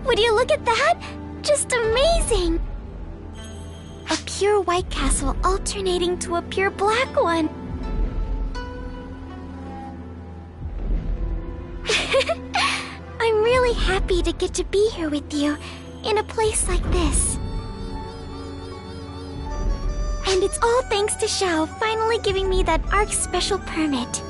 Would you look at that? Just amazing! A pure white castle alternating to a pure black one. I'm really happy to get to be here with you, in a place like this. And it's all thanks to Xiao finally giving me that ARC special permit.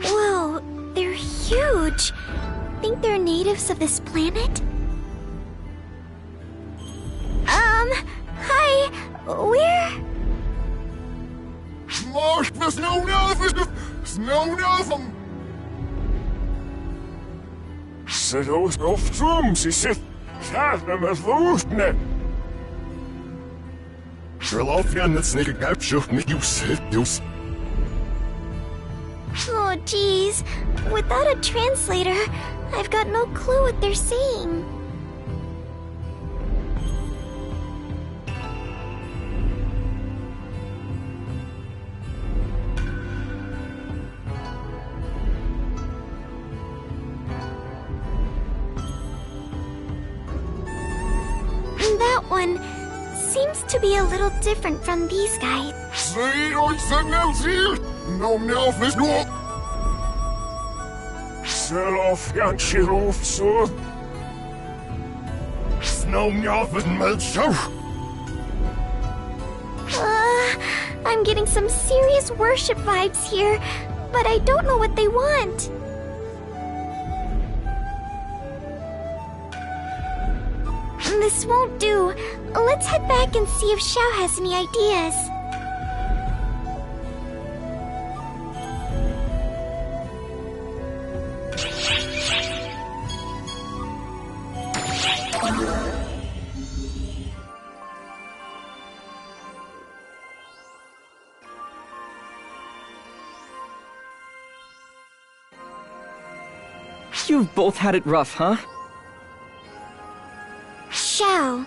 Whoa, they're huge. Think they're natives of this planet? Hi, we're... Sedos of Trumsis, Sarnamaslusne. Oh, geez. Without a translator, I've got no clue what they're saying. That one seems to be a little different from these guys. I'm getting some serious worship vibes here, but I don't know what they want. This won't do. Let's head back and see if Xiao has any ideas. You've both had it rough, huh? Xiao,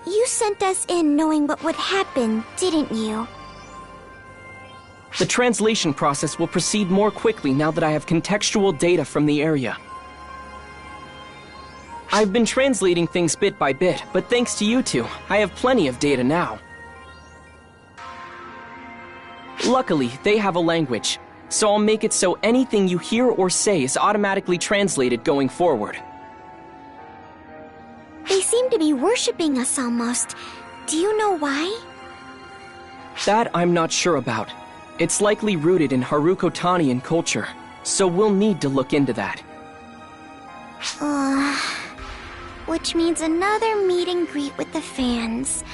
you sent us in knowing what would happen, didn't you? The translation process will proceed more quickly now that I have contextual data from the area. I've been translating things bit by bit, but thanks to you two, I have plenty of data now. Luckily, they have a language, so I'll make it so anything you hear or say is automatically translated going forward. They seem to be worshipping us almost. Do you know why? That I'm not sure about. It's likely rooted in Harukotanian culture, so we'll need to look into that. Which means another meet and greet with the fans.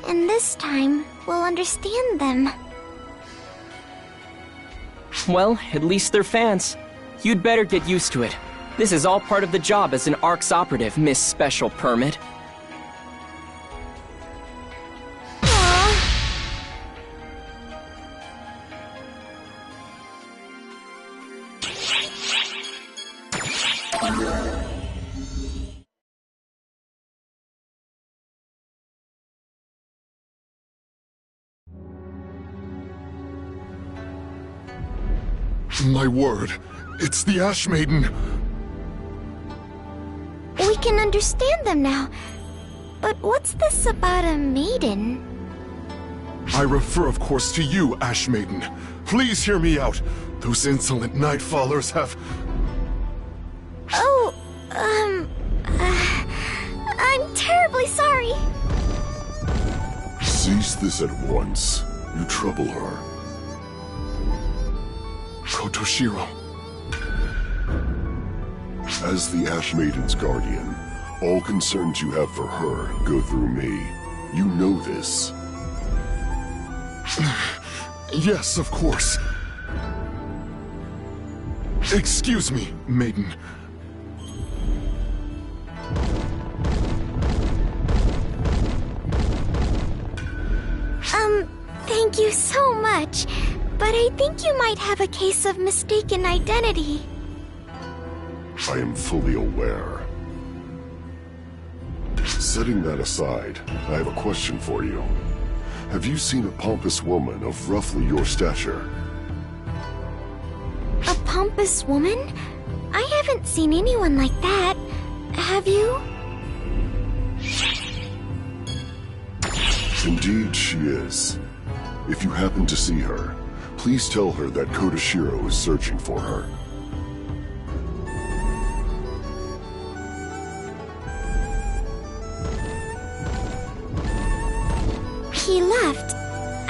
And this time, we'll understand them. Well, at least they're fans. You'd better get used to it. This is all part of the job as an ARC's operative, Miss Special Permit. My word, it's the Ash Maiden. We can understand them now. But what's this about a maiden? I refer, of course, to you, Ash Maiden. Please hear me out. Those insolent Nightfallers have... Oh, I'm terribly sorry. Cease this at once. You trouble her. Kotoshiro. As the Ash Maiden's guardian, all concerns you have for her go through me. You know this. Yes, of course. Excuse me, Maiden. Thank you so much. But I think you might have a case of mistaken identity. I am fully aware. Setting that aside, I have a question for you. Have you seen a pompous woman of roughly your stature? A pompous woman? I haven't seen anyone like that. Have you? Indeed, she is. If you happen to see her, please tell her that Kotoshiro is searching for her. He left.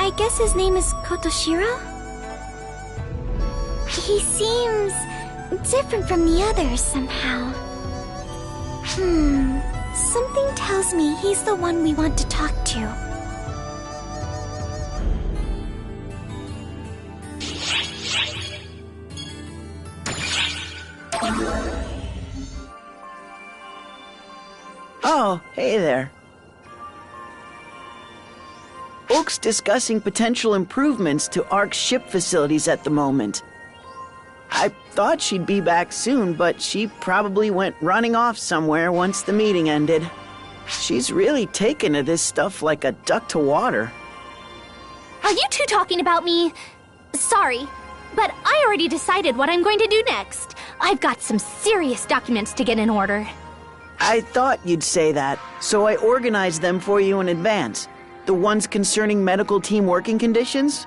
I guess his name is Kotoshiro? He seems different from the others somehow. Something tells me he's the one we want to talk to. Oh, hey there. Oak's discussing potential improvements to ARC's ship facilities at the moment. I thought she'd be back soon, but she probably went running off somewhere once the meeting ended. She's really taken to this stuff like a duck to water. Are you two talking about me? Sorry, but I already decided what I'm going to do next. I've got some serious documents to get in order. I thought you'd say that, so I organized them for you in advance. The ones concerning medical team working conditions?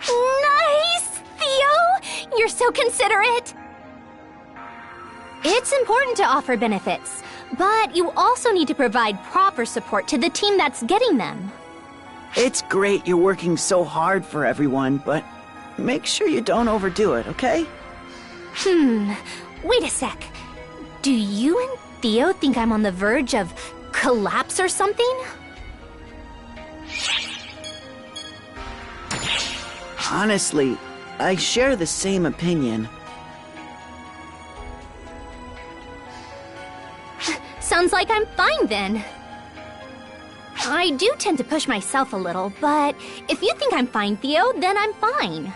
Nice, Theo! You're so considerate! It's important to offer benefits, but you also need to provide proper support to the team that's getting them. It's great you're working so hard for everyone, but make sure you don't overdo it, okay? Wait a sec. Do you and Theo think I'm on the verge of collapse or something? Honestly, I share the same opinion. Sounds like I'm fine then. I do tend to push myself a little, but if you think I'm fine, Theo, then I'm fine.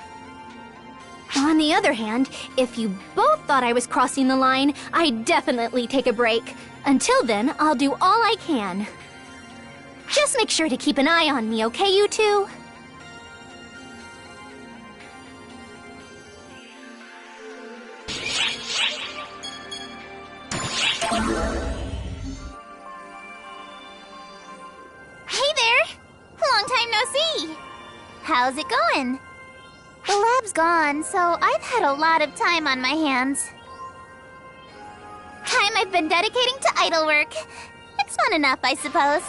On the other hand, if you both thought I was crossing the line, I'd definitely take a break. Until then, I'll do all I can. Just make sure to keep an eye on me, okay, you two? Hey there! Long time no see! How's it going? The lab's gone, so I've had a lot of time on my hands. Time I've been dedicating to idle work. It's fun enough, I suppose.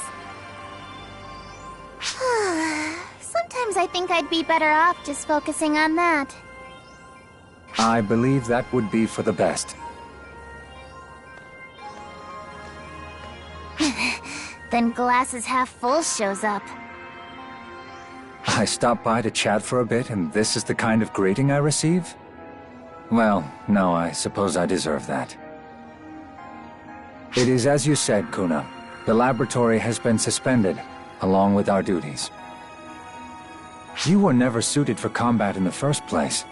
Sometimes I think I'd be better off just focusing on that. I believe that would be for the best. Then glasses half full shows up. I stopped by to chat for a bit, and this is the kind of greeting I receive? Well, no, I suppose I deserve that. It is as you said, Kuna. The laboratory has been suspended, along with our duties. You were never suited for combat in the first place.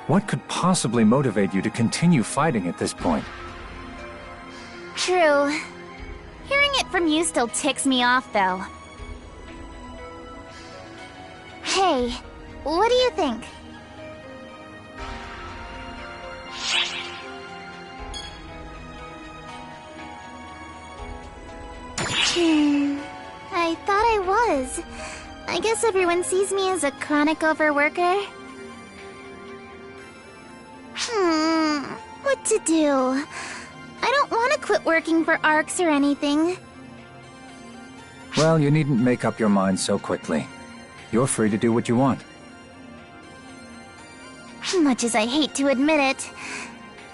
What could possibly motivate you to continue fighting at this point? True. Hearing it from you still ticks me off, though. Hey, what do you think? I thought I was. I guess everyone sees me as a chronic overworker. What to do? I don't want to quit working for ARCs or anything. Well, you needn't make up your mind so quickly. You're free to do what you want. Much as I hate to admit it,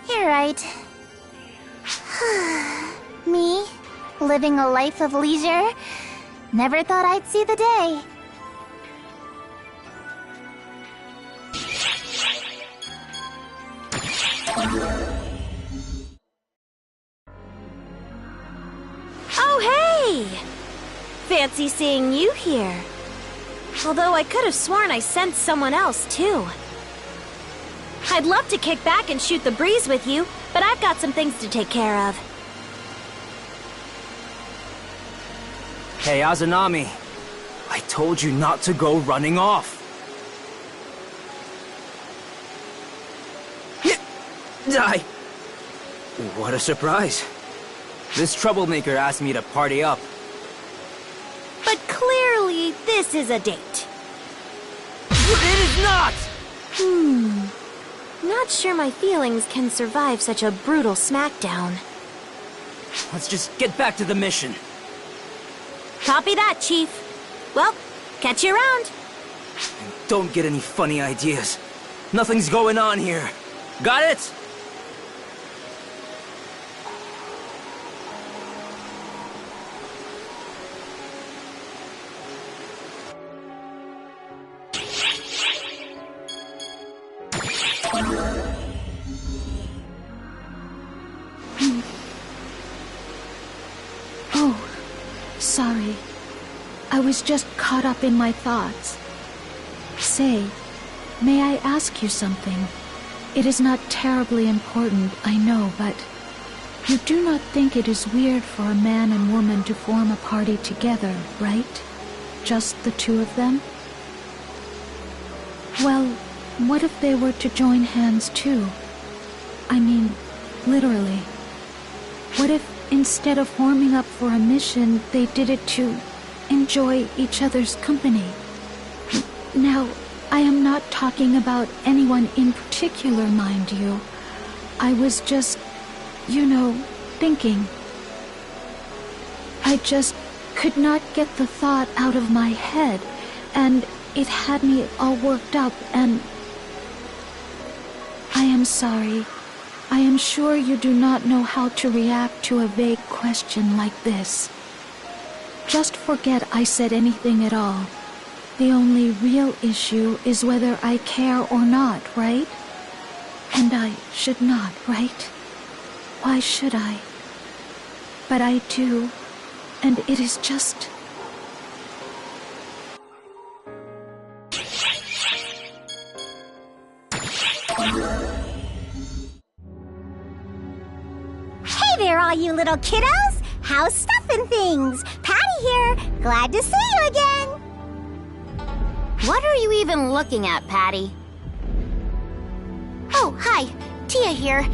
you're right. Me, living a life of leisure, never thought I'd see the day. Oh, hey! Fancy seeing you here. Although I could have sworn I sensed someone else, too. I'd love to kick back and shoot the breeze with you, but I've got some things to take care of. Hey, Azanami. I told you not to go running off. Die. What a surprise. This troublemaker asked me to party up. But clearly, this is a date. It is not! Not sure my feelings can survive such a brutal smackdown. Let's just get back to the mission. Copy that, Chief. Well, catch you around. Don't get any funny ideas. Nothing's going on here. Got it? Oh, sorry. I was just caught up in my thoughts. Say, may I ask you something? It is not terribly important, I know, but you do not think it is weird for a man and woman to form a party together, right? Just the two of them? Well, what if they were to join hands too? I mean, literally. What if instead of forming up for a mission, they did it to enjoy each other's company? Now, I am not talking about anyone in particular, mind you. I was just, thinking. I just could not get the thought out of my head, and it had me all worked up, and I am sorry. I am sure you do not know how to react to a vague question like this. Just forget I said anything at all. The only real issue is whether I care or not, right? And I should not, right? Why should I? But I do, and it is just... Hey there, all you little kiddos! How's stuff and things? Patty here! Glad to see you again! What are you even looking at, Patty? Oh, hi. Tia here.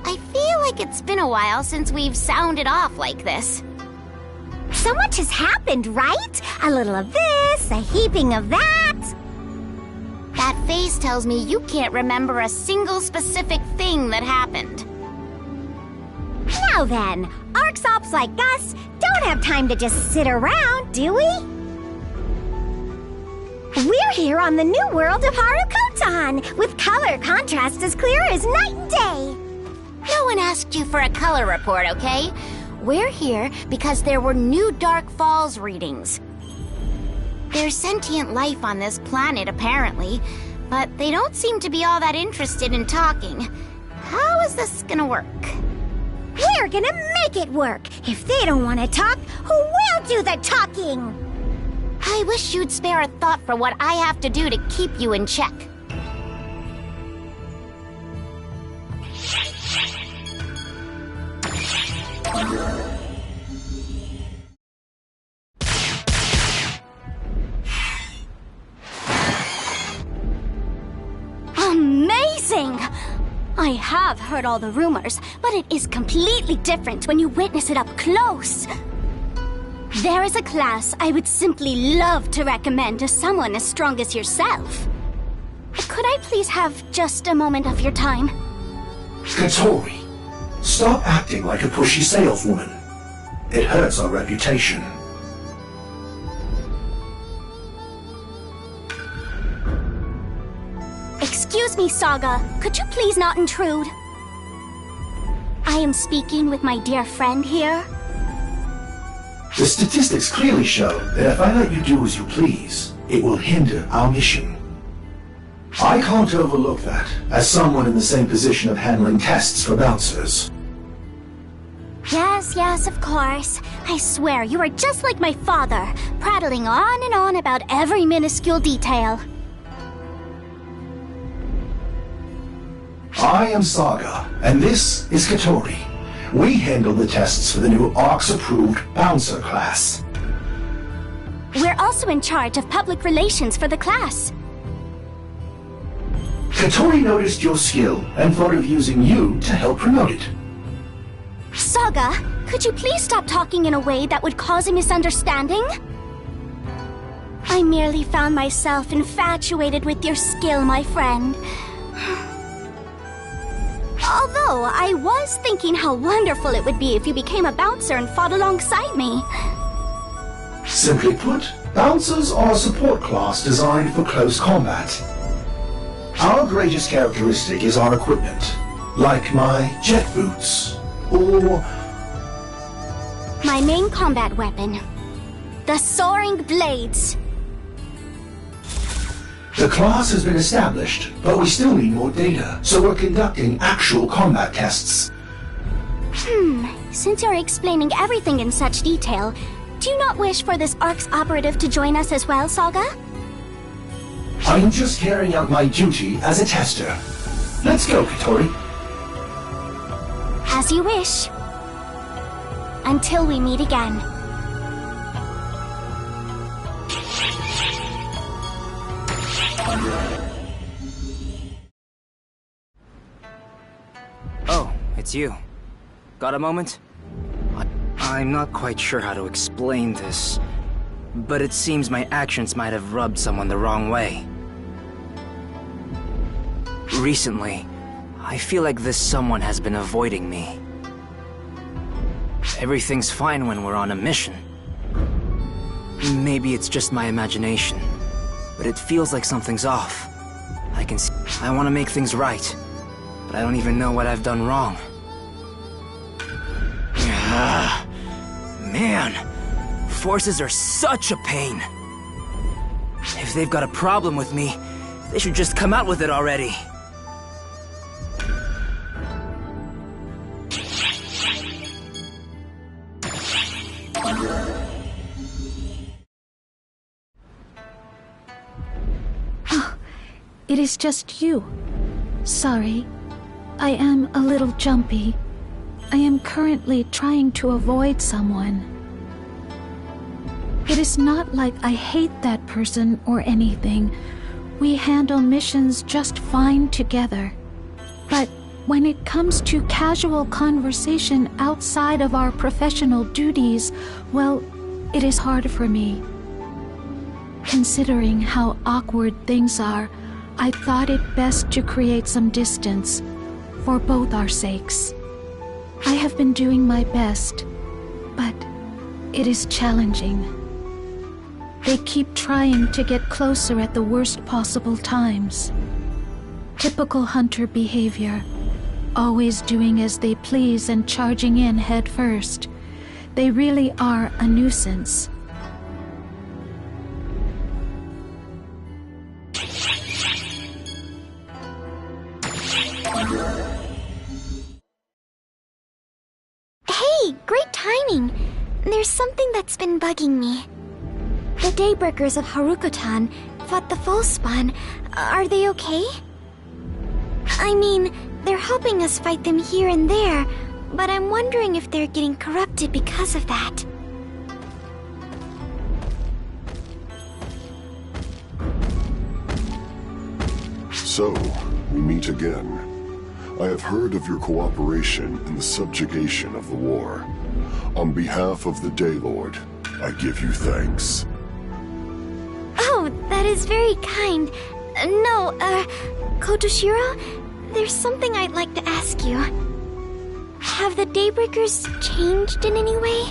I feel like it's been a while since we've sounded off like this. So much has happened, right? A little of this, a heaping of that. That face tells me you can't remember a single specific thing that happened. Now then, ArcSops like us don't have time to just sit around, do we? We're here on the new world of Harukotan, with color contrast as clear as night and day. No one asked you for a color report, okay? We're here because there were new Dark Falls readings. There's sentient life on this planet, apparently, but they don't seem to be all that interested in talking. How is this gonna work? We're gonna make it work! If they don't want to talk, who will do the talking? I wish you'd spare a thought for what I have to do to keep you in check. Amazing! I have heard all the rumors, but it is completely different when you witness it up close. There is a class I would simply love to recommend to someone as strong as yourself. Could I please have just a moment of your time? Katori, stop acting like a pushy saleswoman. It hurts our reputation. Excuse me, Saga. Could you please not intrude? I am speaking with my dear friend here. The statistics clearly show that if I let you do as you please, it will hinder our mission. I can't overlook that, as someone in the same position of handling tests for bouncers. Yes, of course. I swear, you are just like my father, prattling on and on about every minuscule detail. I am Saga, and this is Katori. We handle the tests for the new ARCS-approved Bouncer class. We're also in charge of public relations for the class. Katori noticed your skill and thought of using you to help promote it. Saga, could you please stop talking in a way that would cause a misunderstanding? I merely found myself infatuated with your skill, my friend. Although, I was thinking how wonderful it would be if you became a bouncer and fought alongside me. Simply put, bouncers are a support class designed for close combat. Our greatest characteristic is our equipment, like my jet boots, or my main combat weapon, the soaring blades. The class has been established, but we still need more data, so we're conducting actual combat tests. Since you're explaining everything in such detail, do you not wish for this ARC's operative to join us as well, Saga? I'm just carrying out my duty as a tester. Let's go, Katori. As you wish. Until we meet again. Oh, it's you. Got a moment? I'm not quite sure how to explain this, but it seems my actions might have rubbed someone the wrong way. Recently, I feel like this someone has been avoiding me. Everything's fine when we're on a mission. Maybe it's just my imagination, but it feels like something's off. I want to make things right, but I don't even know what I've done wrong. Man, forces are such a pain. If they've got a problem with me, they should just come out with it already. It is just you. Sorry. I am a little jumpy. I am currently trying to avoid someone. It is not like I hate that person or anything. We handle missions just fine together. But when it comes to casual conversation outside of our professional duties, well, it is hard for me. Considering how awkward things are, I thought it best to create some distance, for both our sakes. I have been doing my best, but it is challenging. They keep trying to get closer at the worst possible times. Typical hunter behavior, always doing as they please and charging in head first. They really are a nuisance. Hey, great timing! There's something that's been bugging me. The Daybreakers of Haruko-tan fought the False-Spawn. Are they okay? I mean, they're helping us fight them here and there, but I'm wondering if they're getting corrupted because of that. So, we meet again. I have heard of your cooperation in the subjugation of the war. On behalf of the Daylord, I give you thanks. Oh, that is very kind. Kotoshiro, there's something I'd like to ask you. Have the Daybreakers changed in any way?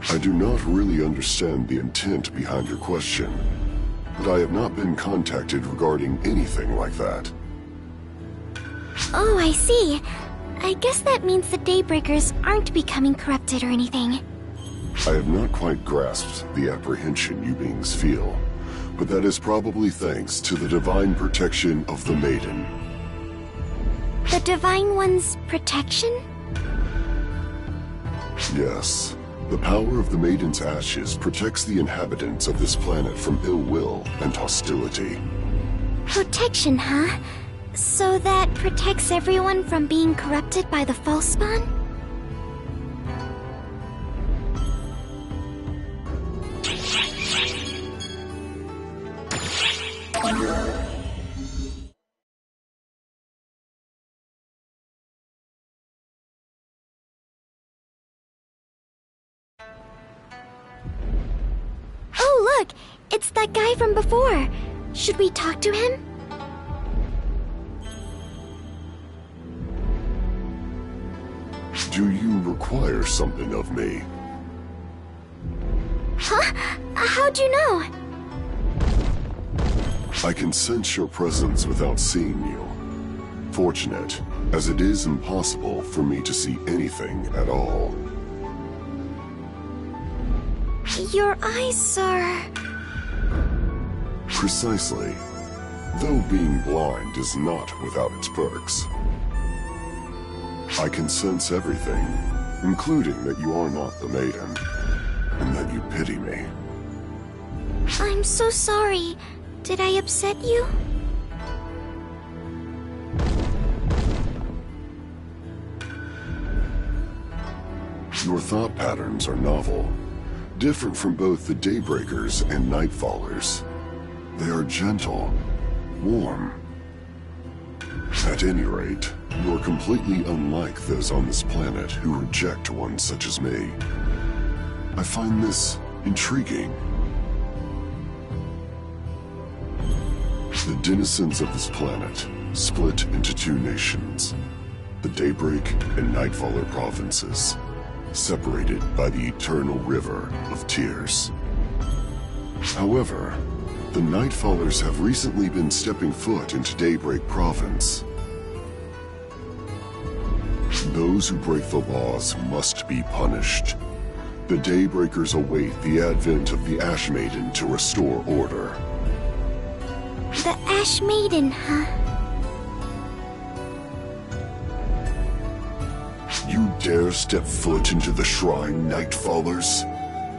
I do not really understand the intent behind your question, but I have not been contacted regarding anything like that. Oh, I see. I guess that means the Daybreakers aren't becoming corrupted or anything. I have not quite grasped the apprehension you beings feel, but that is probably thanks to the divine protection of the Maiden. The Divine One's protection? Yes. The power of the Maiden's ashes protects the inhabitants of this planet from ill will and hostility. Protection, huh? So that protects everyone from being corrupted by the False-Spawn? Look, it's that guy from before. Should we talk to him? Do you require something of me? Huh? How'd you know? I can sense your presence without seeing you. Fortunate, as it is impossible for me to see anything at all. Your eyes are... Precisely. Though being blind is not without its perks. I can sense everything, including that you are not the maiden, and that you pity me. I'm so sorry. Did I upset you? Your thought patterns are novel, different from both the Daybreakers and Nightfallers. They are gentle, warm. At any rate, you are completely unlike those on this planet who reject one such as me. I find this intriguing. The denizens of this planet split into two nations, the Daybreak and Nightfaller provinces, separated by the eternal river of tears. However, the Nightfallers have recently been stepping foot into Daybreak province. Those who break the laws must be punished. The Daybreakers await the advent of the Ash Maiden to restore order. The Ash Maiden, huh? You dare step foot into the shrine, Nightfallers?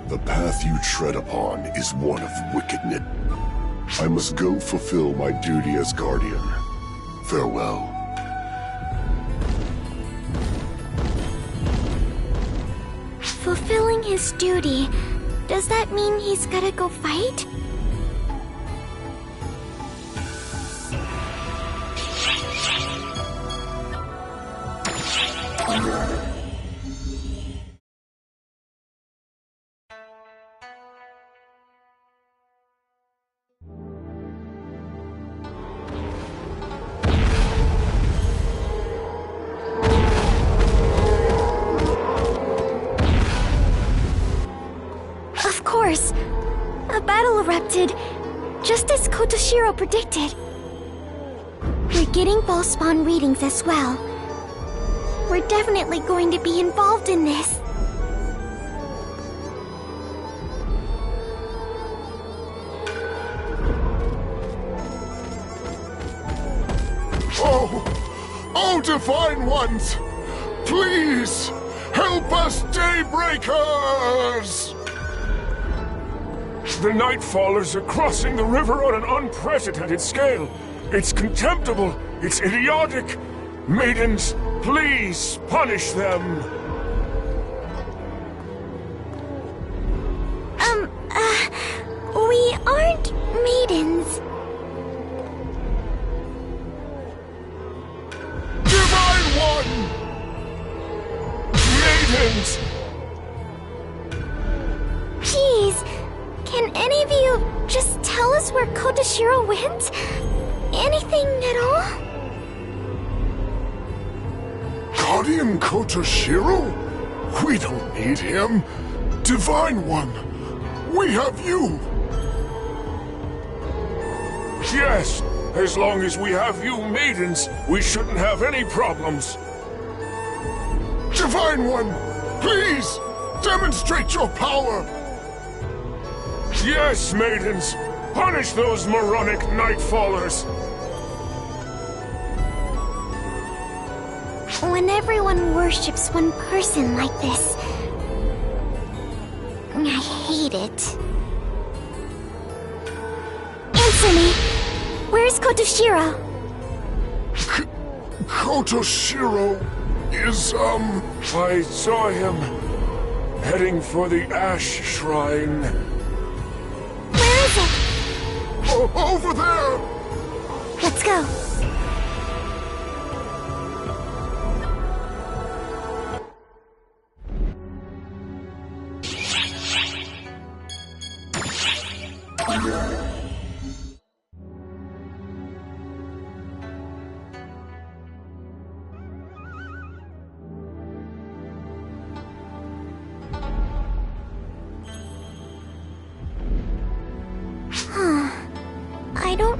The path you tread upon is one of wickedness. I must go fulfill my duty as guardian. Farewell. Fulfilling his duty. Does that mean he's gotta go fight? Of course. A battle erupted, just as Kotoshiro predicted. We're getting false spawn readings as well. We're definitely going to be involved in this. Oh, Divine Ones! Please, help us, Daybreakers! The Nightfallers are crossing the river on an unprecedented scale. It's contemptible. It's idiotic. Maidens, please punish them. We aren't maidens. Divine One! Maidens! Jeez, can any of you just tell us where Kotoshiro went? Anything at all? Guardian Kotoshiro? We don't need him. Divine One, we have you. Yes, as long as we have you maidens, we shouldn't have any problems. Divine One, please, demonstrate your power. Yes, maidens, punish those moronic Nightfallers. When everyone worships one person like this, I hate it. Answer me! Where's Kotoshiro? Kotoshiro is, I saw him heading for the Ash Shrine. Where is it? Over there! Let's go.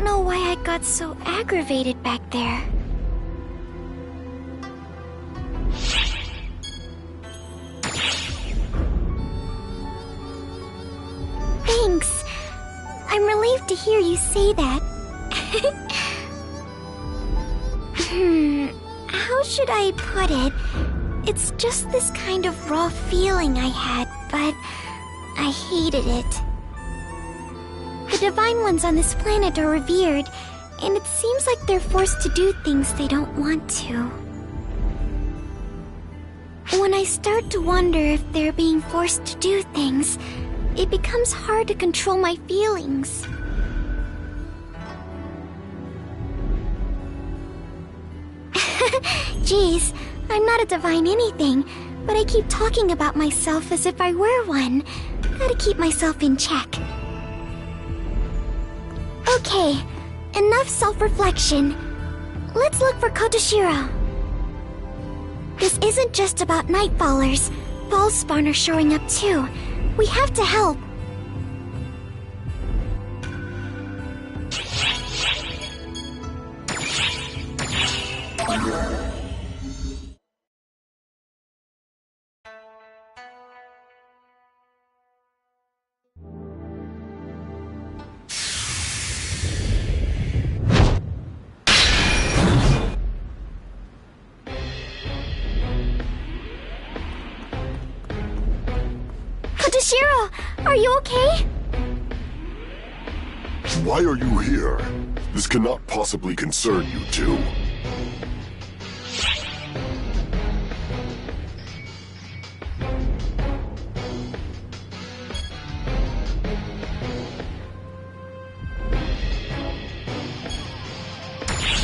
know why I got so aggravated back there. Thanks. I'm relieved to hear you say that. How should I put it? It's just this kind of raw feeling I had, but I hated it. The Divine Ones on this planet are revered, and it seems like they're forced to do things they don't want to. When I start to wonder if they're being forced to do things, it becomes hard to control my feelings. Geez, I'm not a divine anything, but I keep talking about myself as if I were one. Gotta keep myself in check. Okay, enough self-reflection. Let's look for Kotoshiro. This isn't just about Nightfallers. Ballspawn are showing up too. We have to help. Kotoshiro, are you okay? Why are you here? This cannot possibly concern you two.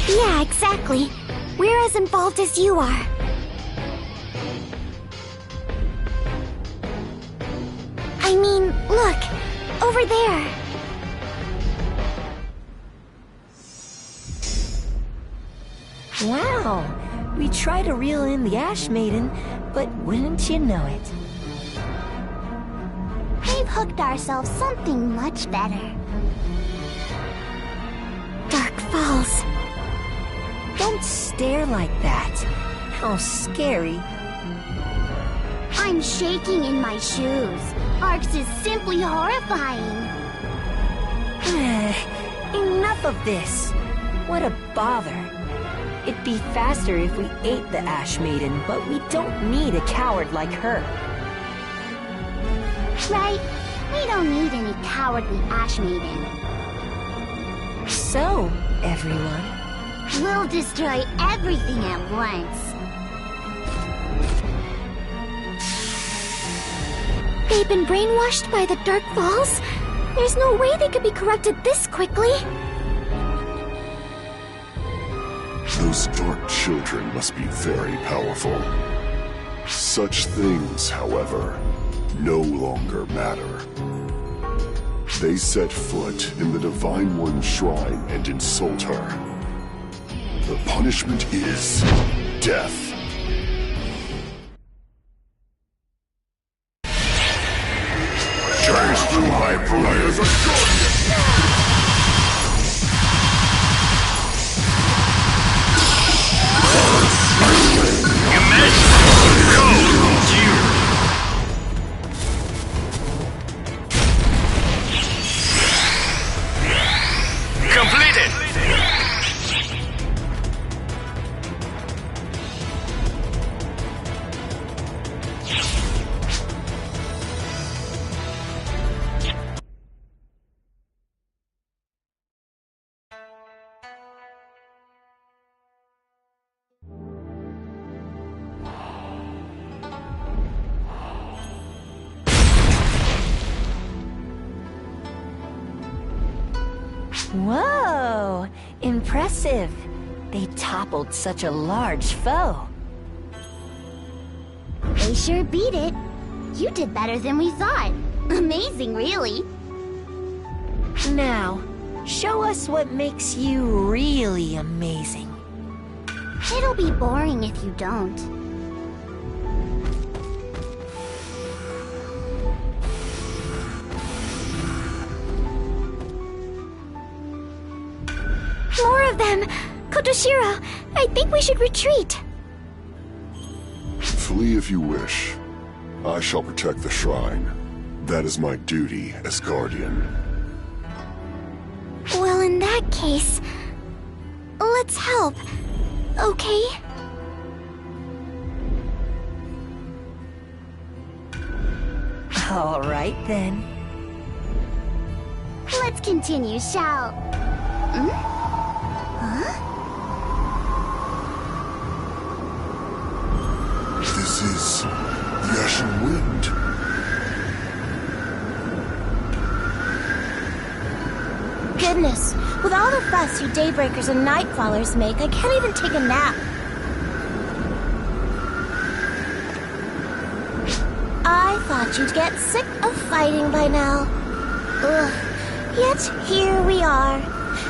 Yeah, exactly. We're as involved as you are. I mean, look, over there. Wow, we tried to reel in the Ash Maiden, but wouldn't you know it? We've hooked ourselves something much better. Dark Falls. Don't stare like that. How scary. I'm shaking in my shoes. Arx is simply horrifying. Enough of this. What a bother. It'd be faster if we ate the Ash Maiden, but we don't need a coward like her. Right? We don't need any cowardly Ash Maiden. So, everyone, we'll destroy everything at once. They've been brainwashed by the Dark Falls? There's no way they could be corrupted this quickly. Those dark children must be very powerful. Such things, however, no longer matter. They set foot in the Divine One's shrine and insult her. The punishment is death. Chase through my blade. Completed! Whoa! Impressive. They toppled such a large foe. They sure beat it. You did better than we thought. Amazing, really. Now, show us what makes you really amazing. It'll be boring if you don't. Kotoshiro, I think we should retreat. Flee if you wish. I shall protect the shrine. That is my duty as guardian. Well, in that case, let's help, okay? All right, then. Let's continue, shall... This is the Ashen Wind. Goodness, with all the fuss you Daybreakers and Nightfallers make, I can't even take a nap. I thought you'd get sick of fighting by now. Ugh. Yet here we are.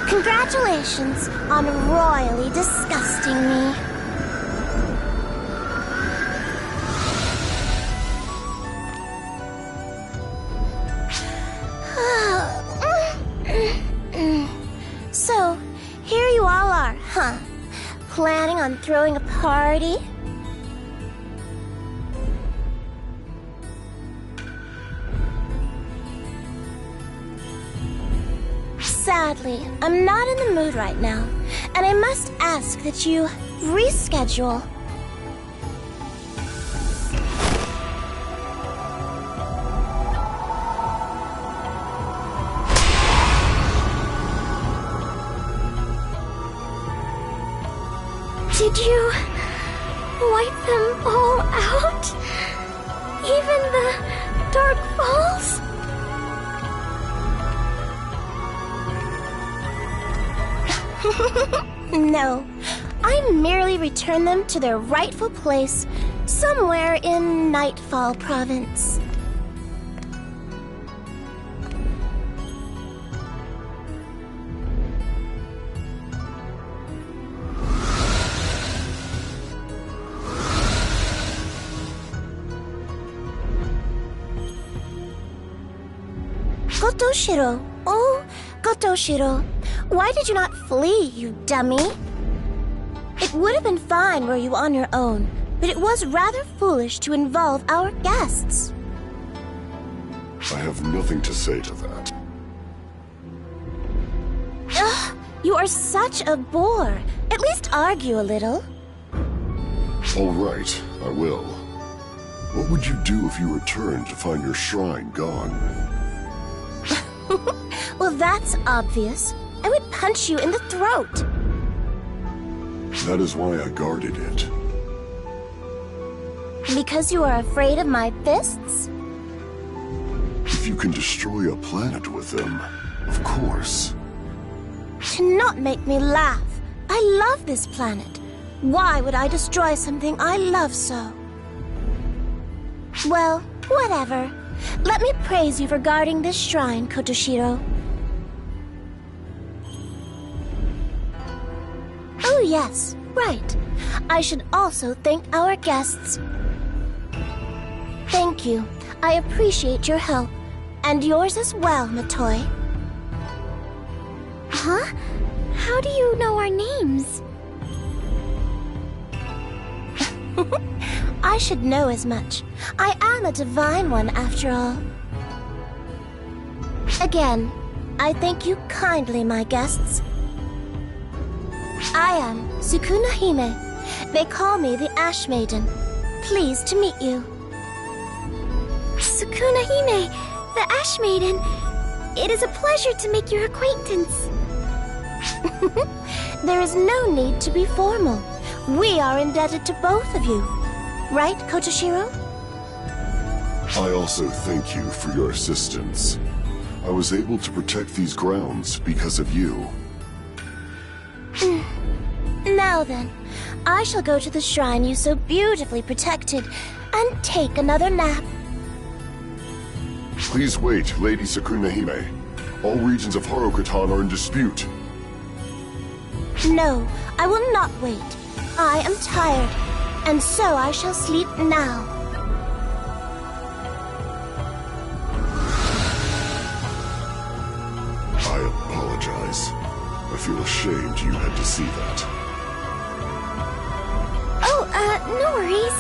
Congratulations on royally disgusting me. So, here you all are, huh? Planning on throwing a party? Sadly, I'm not in the mood right now, and I must ask that you reschedule. Did you wipe them all out? Even the Dark Falls? No, I merely return them to their rightful place somewhere in Nightfall Province. Kotoshiro, oh, Kotoshiro, why did you not flee, you dummy? It would have been fine were you on your own, but it was rather foolish to involve our guests. I have nothing to say to that. Ugh, you are such a bore. At least argue a little. All right, I will. What would you do if you returned to find your shrine gone? Well, that's obvious. I would punch you in the throat. That is why I guarded it. Because you are afraid of my fists? If you can destroy a planet with them, of course. Do not make me laugh. I love this planet. Why would I destroy something I love so? Well, whatever. Let me praise you for guarding this shrine, Kotoshiro. Oh yes, right. I should also thank our guests. Thank you. I appreciate your help. And yours as well, Matoi. Huh? How do you know our names? I should know as much. I am a divine one, after all. Again, I thank you kindly, my guests. I am Sukuna Hime. They call me the Ash Maiden. Pleased to meet you. Sukuna Hime, the Ash Maiden. It is a pleasure to make your acquaintance. There is no need to be formal. We are indebted to both of you. Right, Kotoshiro? I also thank you for your assistance. I was able to protect these grounds because of you. Now then, I shall go to the shrine you so beautifully protected and take another nap. Please wait, Lady Sukuna Hime. All regions of Haruka-tan are in dispute. No, I will not wait. I am tired, and so I shall sleep now. I apologize. I feel ashamed you had to see that. Oh, no worries.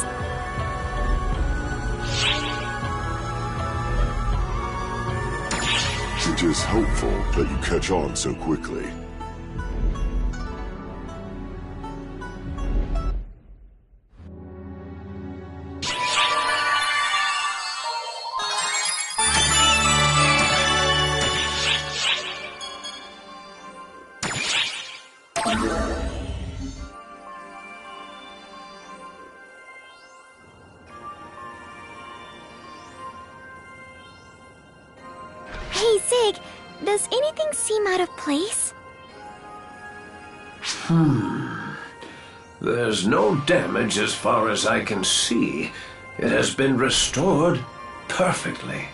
It is helpful that you catch on so quickly. Hey, Zig, does anything seem out of place? There's no damage as far as I can see. It has been restored perfectly.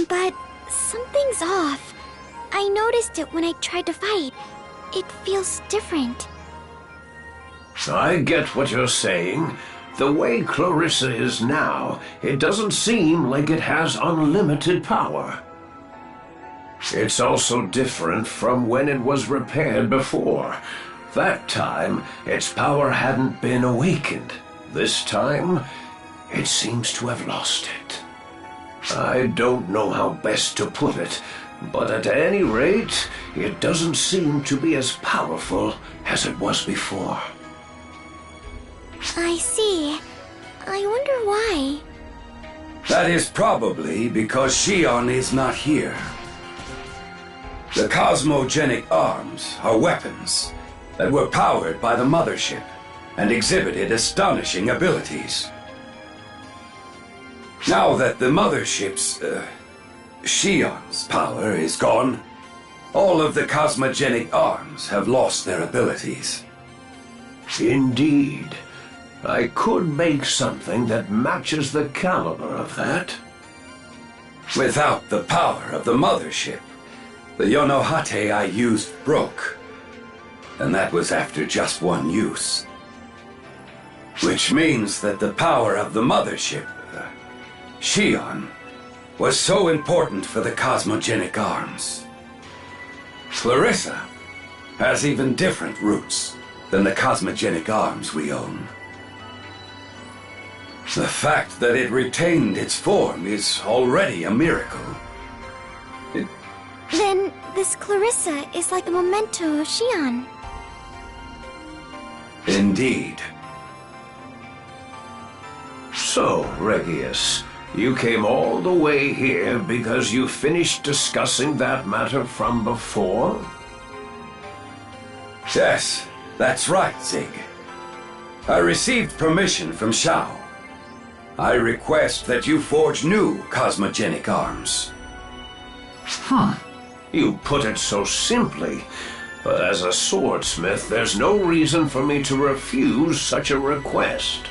But something's off. I noticed it when I tried to fight. It feels different. I get what you're saying. The way Clarissa is now, it doesn't seem like it has unlimited power. It's also different from when it was repaired before. That time, its power hadn't been awakened. This time, it seems to have lost it. I don't know how best to put it, but at any rate, it doesn't seem to be as powerful as it was before. I see. I wonder why. That is probably because Shion is not here. The cosmogenic arms are weapons that were powered by the mothership and exhibited astonishing abilities. Now that the mothership's, Shion's power is gone, all of the cosmogenic arms have lost their abilities. Indeed. I could make something that matches the caliber of that. Without the power of the mothership, the Yonohate I used broke. And that was after just one use. Which means that the power of the mothership, Shion, was so important for the cosmogenic arms. Clarissa has even different roots than the cosmogenic arms we own. The fact that it retained its form is already a miracle. Then this Clarissa is like the memento of Shion. Indeed. So, Regius, you came all the way here because you finished discussing that matter from before? Yes, that's right, Zig. I received permission from Shao. I request that you forge new cosmogenic arms. You put it so simply, but as a swordsmith, there's no reason for me to refuse such a request.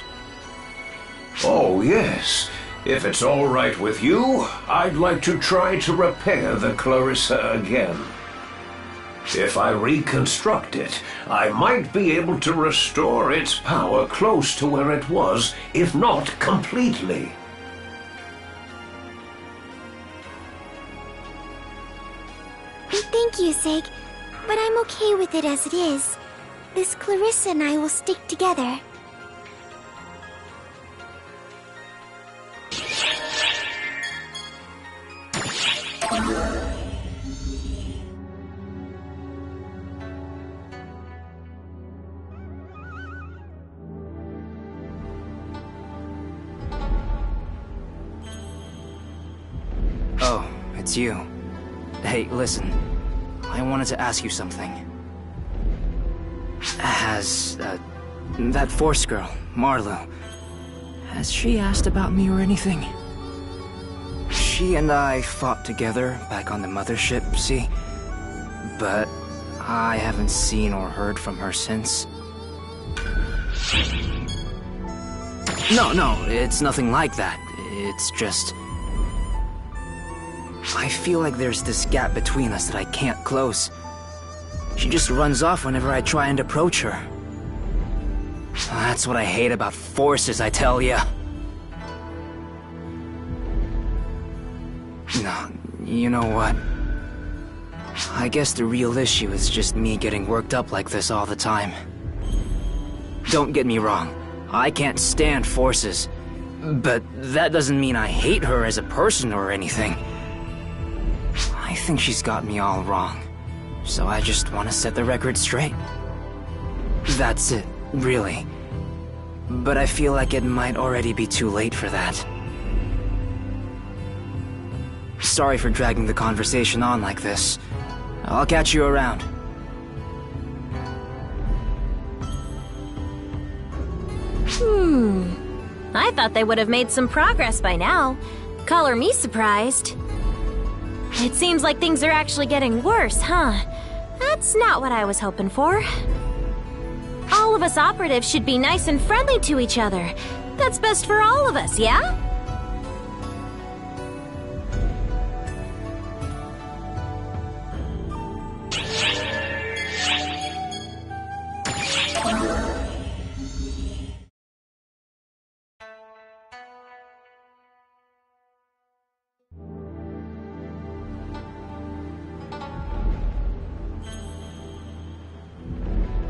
Oh, yes. If it's all right with you, I'd like to try to repair the Clarissa again. If I reconstruct it, I might be able to restore its power close to where it was, if not completely. Thank you, Zig, but I'm okay with it as it is. This Clarissa and I will stick together. Oh, it's you. Hey, listen. I wanted to ask you something. Has, that Force girl, Marlo, has she asked about me or anything? She and I fought together back on the mothership, see? But I haven't seen or heard from her since. No, it's nothing like that. It's just... I feel like there's this gap between us that I can't close. She just runs off whenever I try and approach her. That's what I hate about forces, I tell ya. No, you know what? I guess the real issue is just me getting worked up like this all the time. Don't get me wrong, I can't stand forces. But that doesn't mean I hate her as a person or anything. I think she's got me all wrong. So I just want to set the record straight. That's it, really. But I feel like it might already be too late for that. Sorry for dragging the conversation on like this. I'll catch you around. I thought they would have made some progress by now. Color me surprised. It seems like things are actually getting worse, huh? That's not what I was hoping for. All of us operatives should be nice and friendly to each other. That's best for all of us, yeah?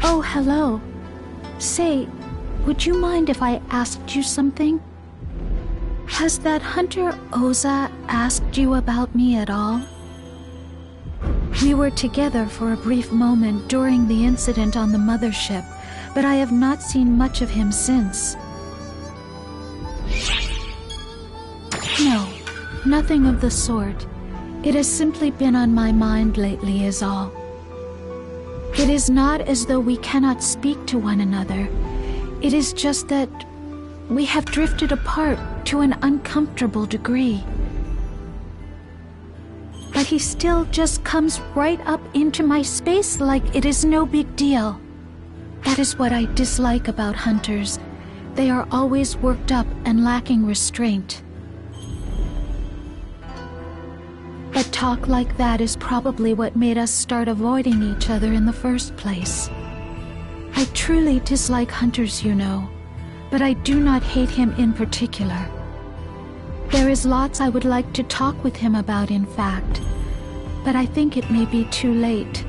Oh, hello. Say, would you mind if I asked you something? Has that hunter Oza asked you about me at all? We were together for a brief moment during the incident on the mothership, but I have not seen much of him since. No, nothing of the sort. It has simply been on my mind lately is all. It is not as though we cannot speak to one another. It is just that we have drifted apart to an uncomfortable degree. But he still just comes right up into my space like it is no big deal. That is what I dislike about hunters. They are always worked up and lacking restraint. But talk like that is probably what made us start avoiding each other in the first place. I truly dislike hunters, you know, but I do not hate him in particular. There is lots I would like to talk with him about, in fact, but I think it may be too late,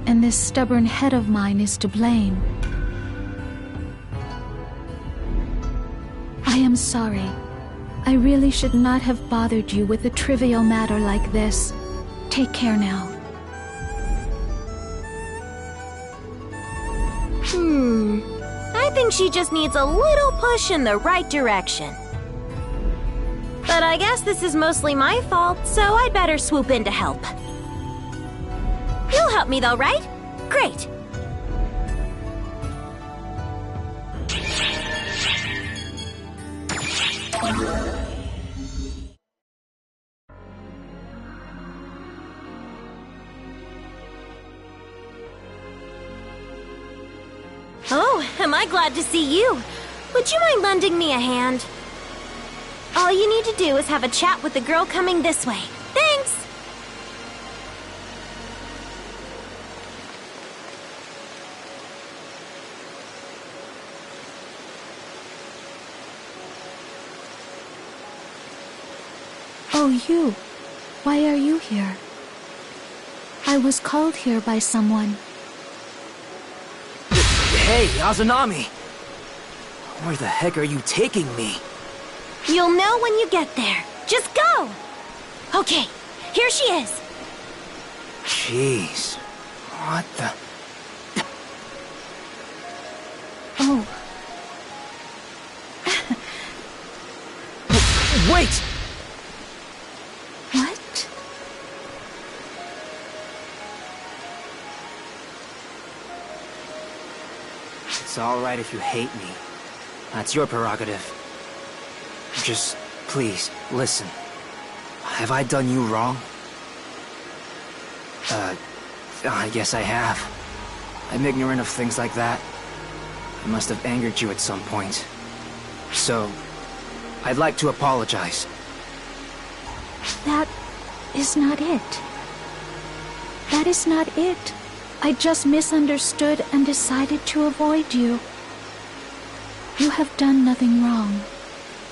and this stubborn head of mine is to blame. I am sorry. I really should not have bothered you with a trivial matter like this. Take care now. I think she just needs a little push in the right direction. But I guess this is mostly my fault, so I'd better swoop in to help. You'll help me though, right? Great. Oh, am I glad to see you. Would you mind lending me a hand? All you need to do is have a chat with the girl coming this way. Thanks! Oh, you. Why are you here? I was called here by someone. Hey, Azanami! Where the heck are you taking me? You'll know when you get there. Just go! Okay, here she is. Jeez. What the... Oh. Wait! What? It's alright if you hate me. That's your prerogative. Just, please, listen. Have I done you wrong? I guess I have. I'm ignorant of things like that. I must have angered you at some point. So, I'd like to apologize. That is not it. That is not it. I just misunderstood and decided to avoid you. You have done nothing wrong.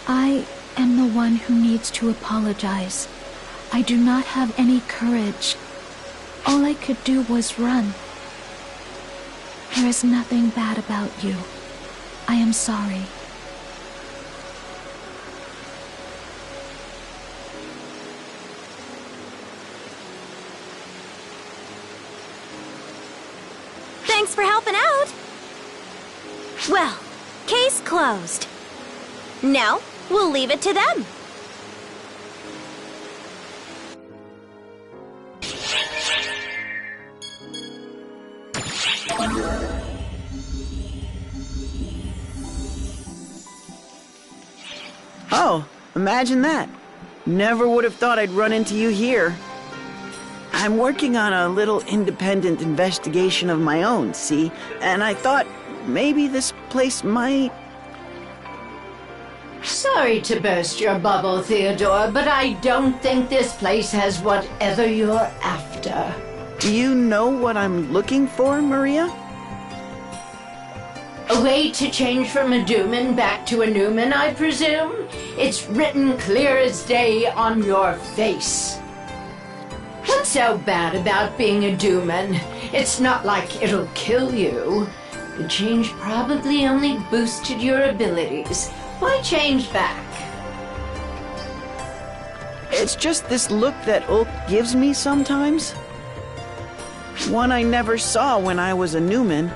I am the one who needs to apologize. I do not have any courage. All I could do was run. There is nothing bad about you. I am sorry. Thanks for helping out. Well, case closed. Now, we'll leave it to them. Oh, imagine that. Never would have thought I'd run into you here. I'm working on a little independent investigation of my own, see? And I thought maybe this place might... Sorry to burst your bubble, Theodore, but I don't think this place has whatever you're after. Do you know what I'm looking for, Maria? A way to change from a Dooman back to a Newman, I presume? It's written clear as day on your face. What's so bad about being a Dooman? It's not like it'll kill you. The change probably only boosted your abilities. Why change back? It's just this look that Ulk gives me sometimes. One I never saw when I was a Newman.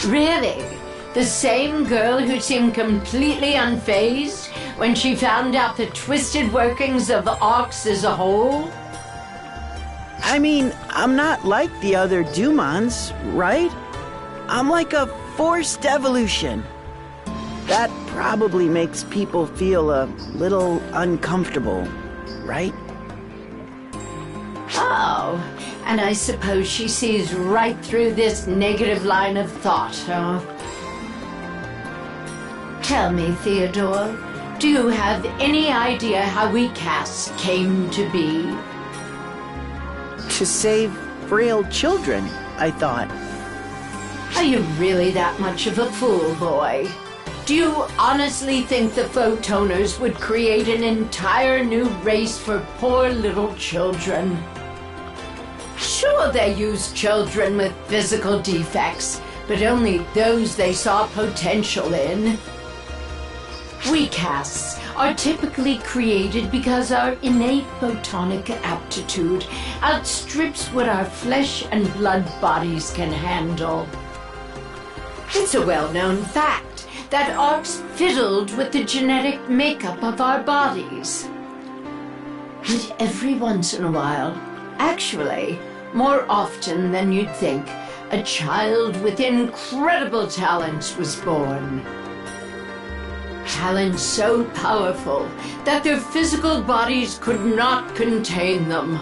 Really? The same girl who seemed completely unfazed when she found out the twisted workings of the Ox as a whole? I mean, I'm not like the other Dumans, right? I'm like a forced evolution. That probably makes people feel a little uncomfortable, right? Oh, and I suppose she sees right through this negative line of thought, huh? Tell me, Theodore, do you have any idea how we casts came to be? To save frail children, I thought. Are you really that much of a fool, boy? Do you honestly think the Photoners would create an entire new race for poor little children? Sure, they use children with physical defects, but only those they saw potential in. We casts are typically created because our innate photonic aptitude outstrips what our flesh and blood bodies can handle. It's a well-known fact that Arcs fiddled with the genetic makeup of our bodies. But every once in a while, actually, more often than you'd think, a child with incredible talents was born. Talents so powerful that their physical bodies could not contain them.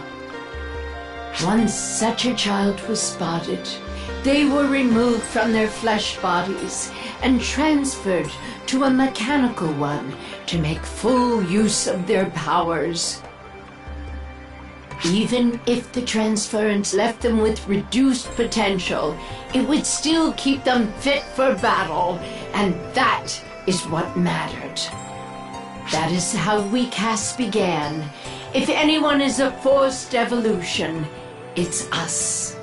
Once such a child was spotted, they were removed from their flesh bodies and transferred to a mechanical one to make full use of their powers. Even if the transference left them with reduced potential, it would still keep them fit for battle, and that is what mattered. That is how we casts began. If anyone is a forced evolution, it's us.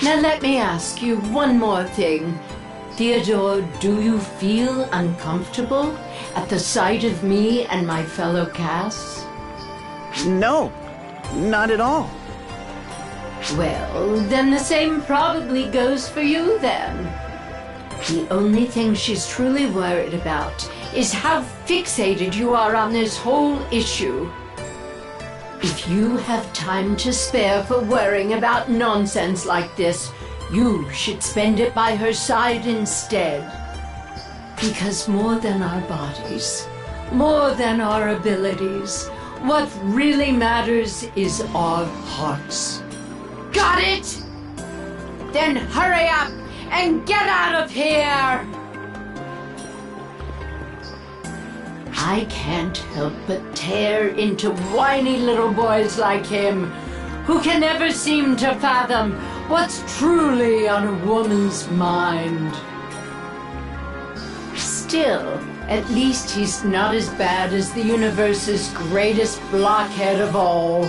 Now let me ask you one more thing. Theodore, do you feel uncomfortable at the sight of me and my fellow casts? No, not at all. Well, then the same probably goes for you then. The only thing she's truly worried about is how fixated you are on this whole issue. If you have time to spare for worrying about nonsense like this, you should spend it by her side instead. Because more than our bodies, more than our abilities, what really matters is our hearts. Got it? Then hurry up and get out of here! I can't help but tear into whiny little boys like him, who can never seem to fathom what's truly on a woman's mind. Still, at least he's not as bad as the universe's greatest blockhead of all.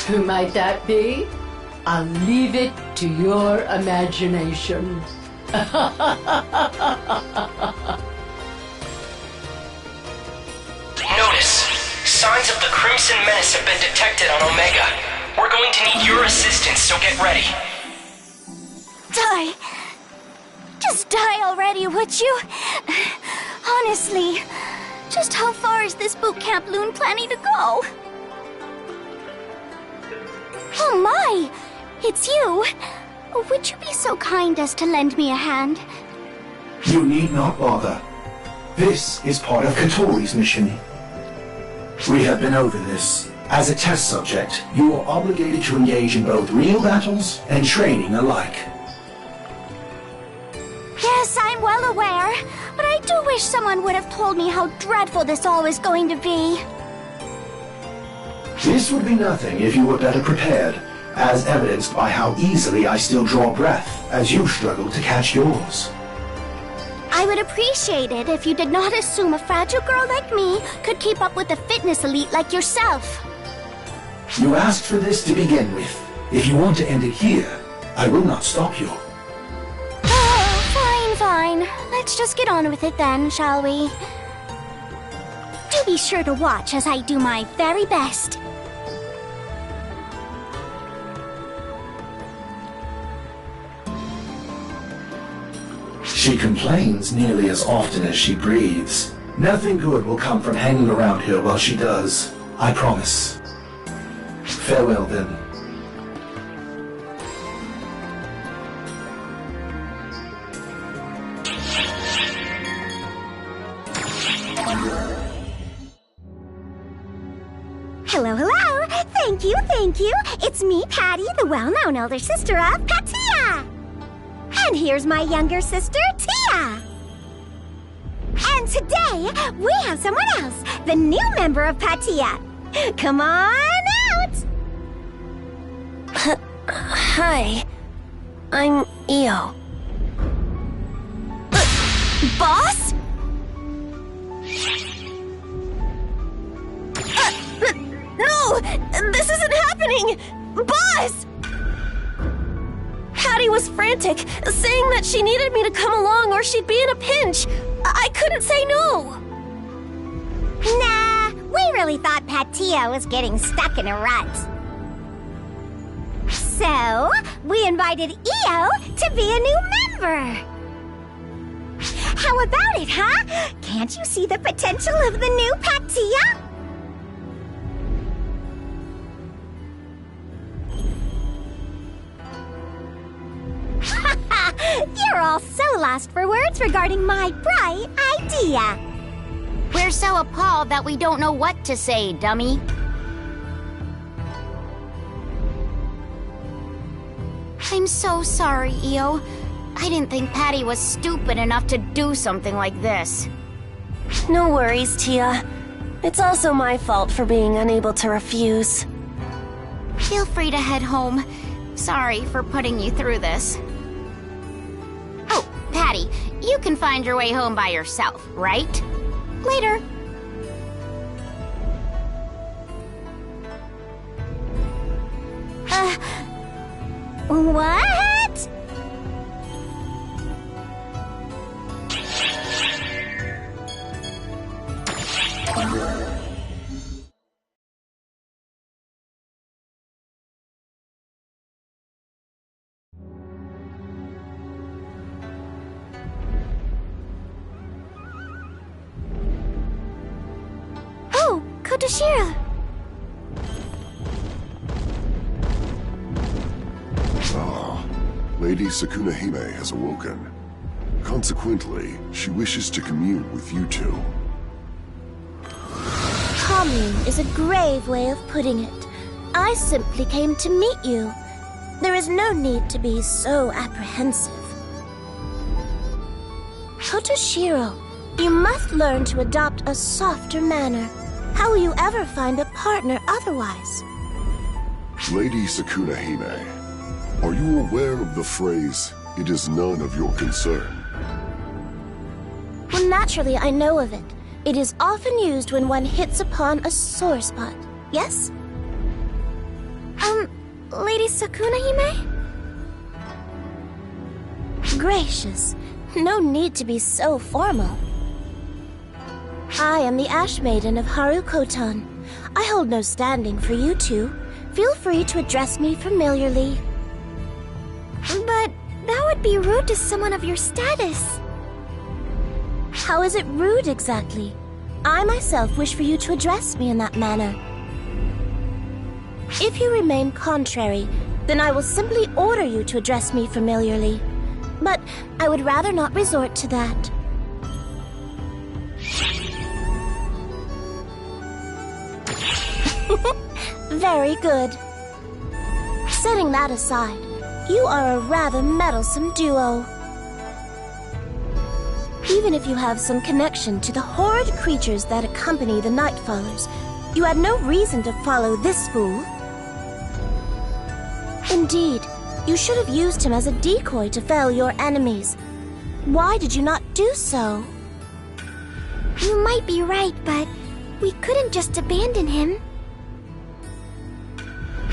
Who might that be? I'll leave it to your imagination. Notice. Signs of the Crimson Menace have been detected on Omega. We're going to need your assistance, so get ready. Die. Just die already, would you? Honestly, just how far is this boot camp loon planning to go? Oh my! It's you! Would you be so kind as to lend me a hand? You need not bother. This is part of Katori's mission. We have been over this. As a test subject, you are obligated to engage in both real battles and training alike. Yes, I'm well aware, but I do wish someone would have told me how dreadful this all is going to be. This would be nothing if you were better prepared, as evidenced by how easily I still draw breath as you struggle to catch yours. I would appreciate it if you did not assume a fragile girl like me could keep up with a fitness elite like yourself. You asked for this to begin with. If you want to end it here, I will not stop you. Oh, fine. Let's just get on with it then, shall we? Do be sure to watch as I do my very best. She complains nearly as often as she breathes. Nothing good will come from hanging around here while she does. I promise. Farewell, then. Hello, hello! Thank you! It's me, Patty, the well-known elder sister of Patia! And here's my younger sister, Tia! And today, we have someone else, the new member of Patia. Come on out! Hi. I'm Io. Boss? No! This isn't happening! Boss! Patty was frantic, saying that she needed me to come along or she'd be in a pinch. I couldn't say no. Nah, we really thought Patia was getting stuck in a rut. So, we invited Io to be a new member. How about it, huh? Can't you see the potential of the new Patia? You're all so lost for words regarding my bright idea. We're so appalled that we don't know what to say, dummy. I'm so sorry, Io. I didn't think Patty was stupid enough to do something like this. No worries, Tia. It's also my fault for being unable to refuse. Feel free to head home. Sorry for putting you through this. Oh, Patty, you can find your way home by yourself, right? Later. What? Oh, Kotoshira! Lady Sakunahime has awoken. Consequently, she wishes to commune with you two. Commune is a grave way of putting it. I simply came to meet you. There is no need to be so apprehensive. Kotoshiro, you must learn to adopt a softer manner. How will you ever find a partner otherwise? Lady Sakunahime, are you aware of the phrase, "It is none of your concern"? Well, naturally, I know of it. It is often used when one hits upon a sore spot, yes? Lady Sakunahime? Gracious, no need to be so formal. I am the Ash Maiden of Harukotan. I hold no standing for you two. Feel free to address me familiarly. But that would be rude to someone of your status. How is it rude exactly? I myself wish for you to address me in that manner. If you remain contrary, then I will simply order you to address me familiarly. But I would rather not resort to that. Very good. Setting that aside, you are a rather meddlesome duo. Even if you have some connection to the horrid creatures that accompany the Nightfallers, you had no reason to follow this fool. Indeed, you should have used him as a decoy to fell your enemies. Why did you not do so? You might be right, but we couldn't just abandon him.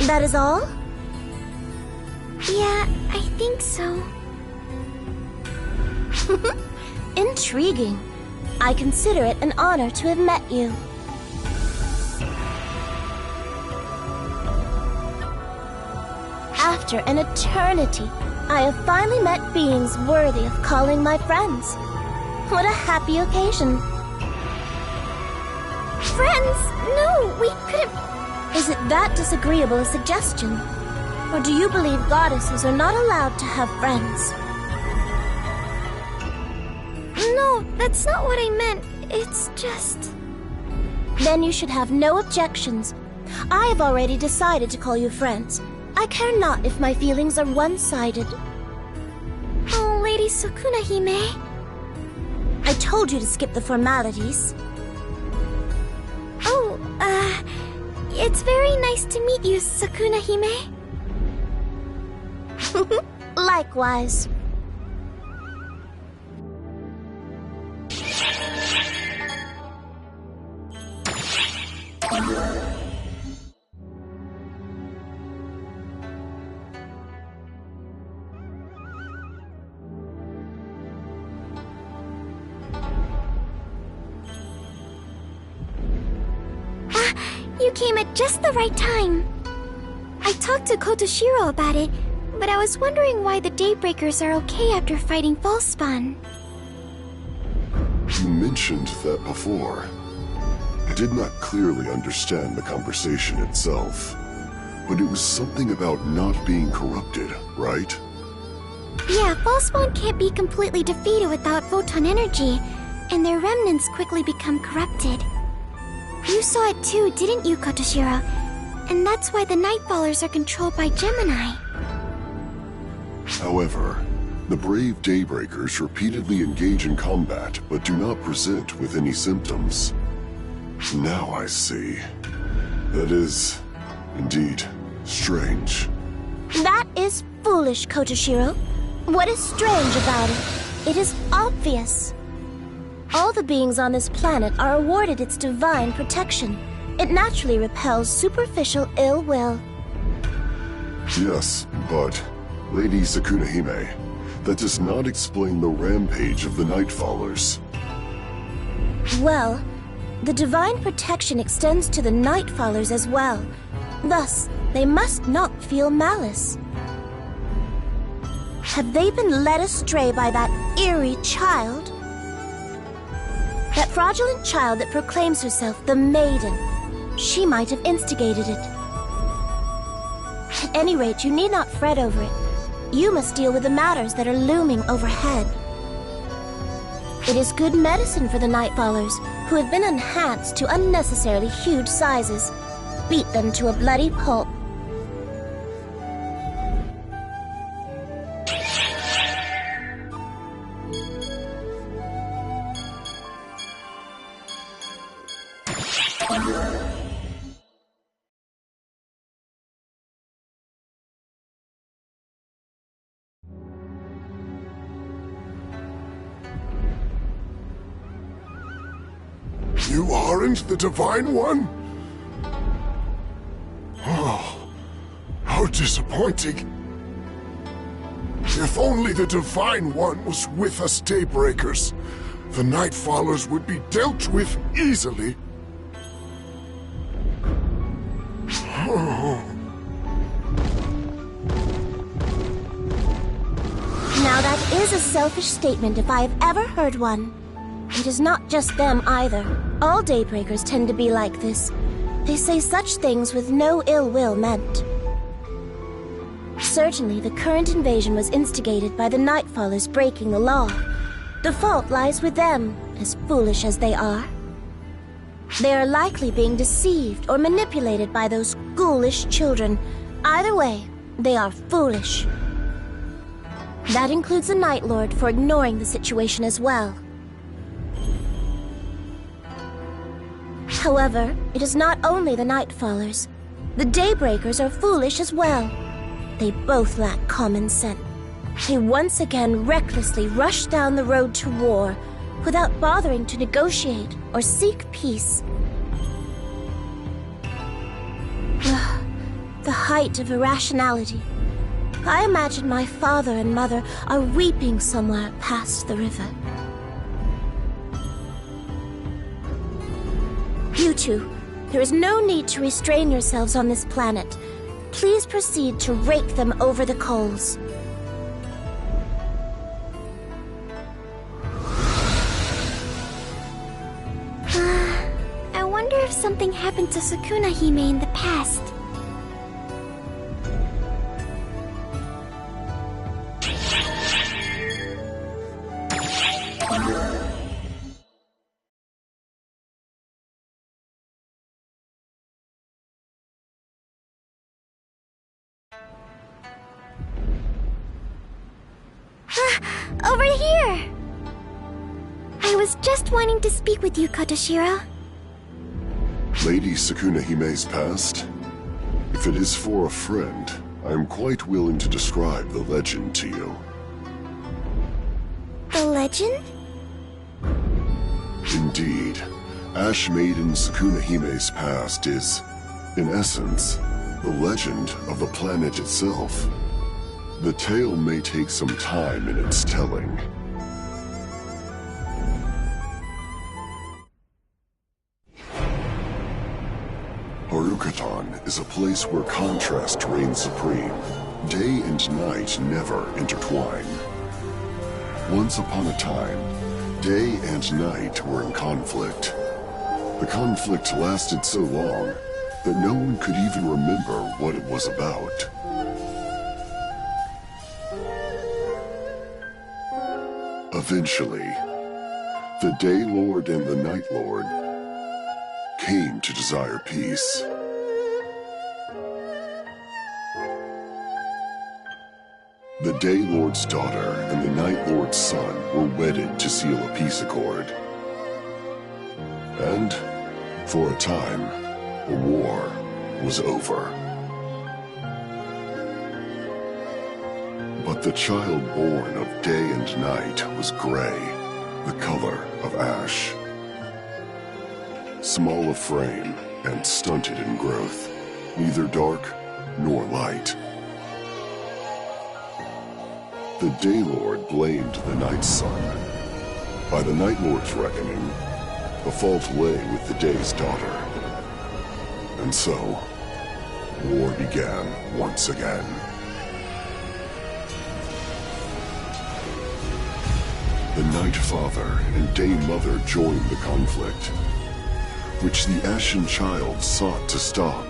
That is all? Yeah, I think so. Intriguing. I consider it an honor to have met you. After an eternity, I have finally met beings worthy of calling my friends. What a happy occasion. Friends? No, we couldn't... Is it that disagreeable a suggestion? Or do you believe goddesses are not allowed to have friends? No, that's not what I meant. It's just... Then you should have no objections. I have already decided to call you friends. I care not if my feelings are one-sided. Oh, Lady Sakunahime. I told you to skip the formalities. Oh, it's very nice to meet you, Sakunahime. Likewise. You came at just the right time. I talked to Kotoshiro about it, but I was wondering why the Daybreakers are okay after fighting Falspawn. You mentioned that before. I did not clearly understand the conversation itself, but it was something about not being corrupted, right? Yeah, Falspawn can't be completely defeated without photon energy, and their remnants quickly become corrupted. You saw it too, didn't you, Kotoshiro? And that's why the Nightfallers are controlled by Gemini. However, the brave Daybreakers repeatedly engage in combat, but do not present with any symptoms. Now I see. That is, indeed, strange. That is foolish, Kotoshiro. What is strange about it? It is obvious. All the beings on this planet are awarded its divine protection. It naturally repels superficial ill will. Yes, but, Lady Sakunahime, that does not explain the rampage of the Nightfallers. Well, the divine protection extends to the Nightfallers as well. Thus, they must not feel malice. Have they been led astray by that eerie child? That fraudulent child that proclaims herself the Maiden. She might have instigated it. At any rate, you need not fret over it. You must deal with the matters that are looming overhead. It is good medicine for the Nightfallers, who have been enhanced to unnecessarily huge sizes. Beat them to a bloody pulp. You aren't the Divine One? Oh, how How disappointing. If only the Divine One was with us Daybreakers, the Nightfallers would be dealt with easily. Now that is a selfish statement if I have ever heard one. It is not just them either. All Daybreakers tend to be like this. They say such things with no ill will meant. Certainly, the current invasion was instigated by the Nightfallers breaking the law. The fault lies with them, as foolish as they are. They are likely being deceived or manipulated by those ghoulish children. Either way, they are foolish. That includes the Night Lord for ignoring the situation as well. However, it is not only the Nightfallers. The Daybreakers are foolish as well. They both lack common sense. They once again recklessly rush down the road to war without bothering to negotiate or seek peace. The height of irrationality. I imagine my father and mother are weeping somewhere past the river. You two, there is no need to restrain yourselves on this planet. Please proceed to rake them over the coals. I wonder if something happened to Sukuna Hime in the past. Over here! I was just wanting to speak with you, Kotoshiro. Lady Sukuna Hime's past? If it is for a friend, I am quite willing to describe the legend to you. The legend? Indeed. Ash Maiden Sukuna Hime's past is, in essence, the legend of the planet itself. The tale may take some time in its telling. Harukatan is a place where contrast reigns supreme. Day and night never intertwine. Once upon a time, day and night were in conflict. The conflict lasted so long that no one could even remember what it was about. Eventually, the Day Lord and the Night Lord came to desire peace. The Day Lord's daughter and the Night Lord's son were wedded to seal a peace accord. And, for a time, the war was over. But the child born of day and night was gray, the color of ash. Small of frame and stunted in growth, neither dark nor light. The Day Lord blamed the Night's son. By the Night Lord's reckoning, the fault lay with the Day's daughter. And so, war began once again. The Night Father and Day Mother joined the conflict, which the Ashen Child sought to stop.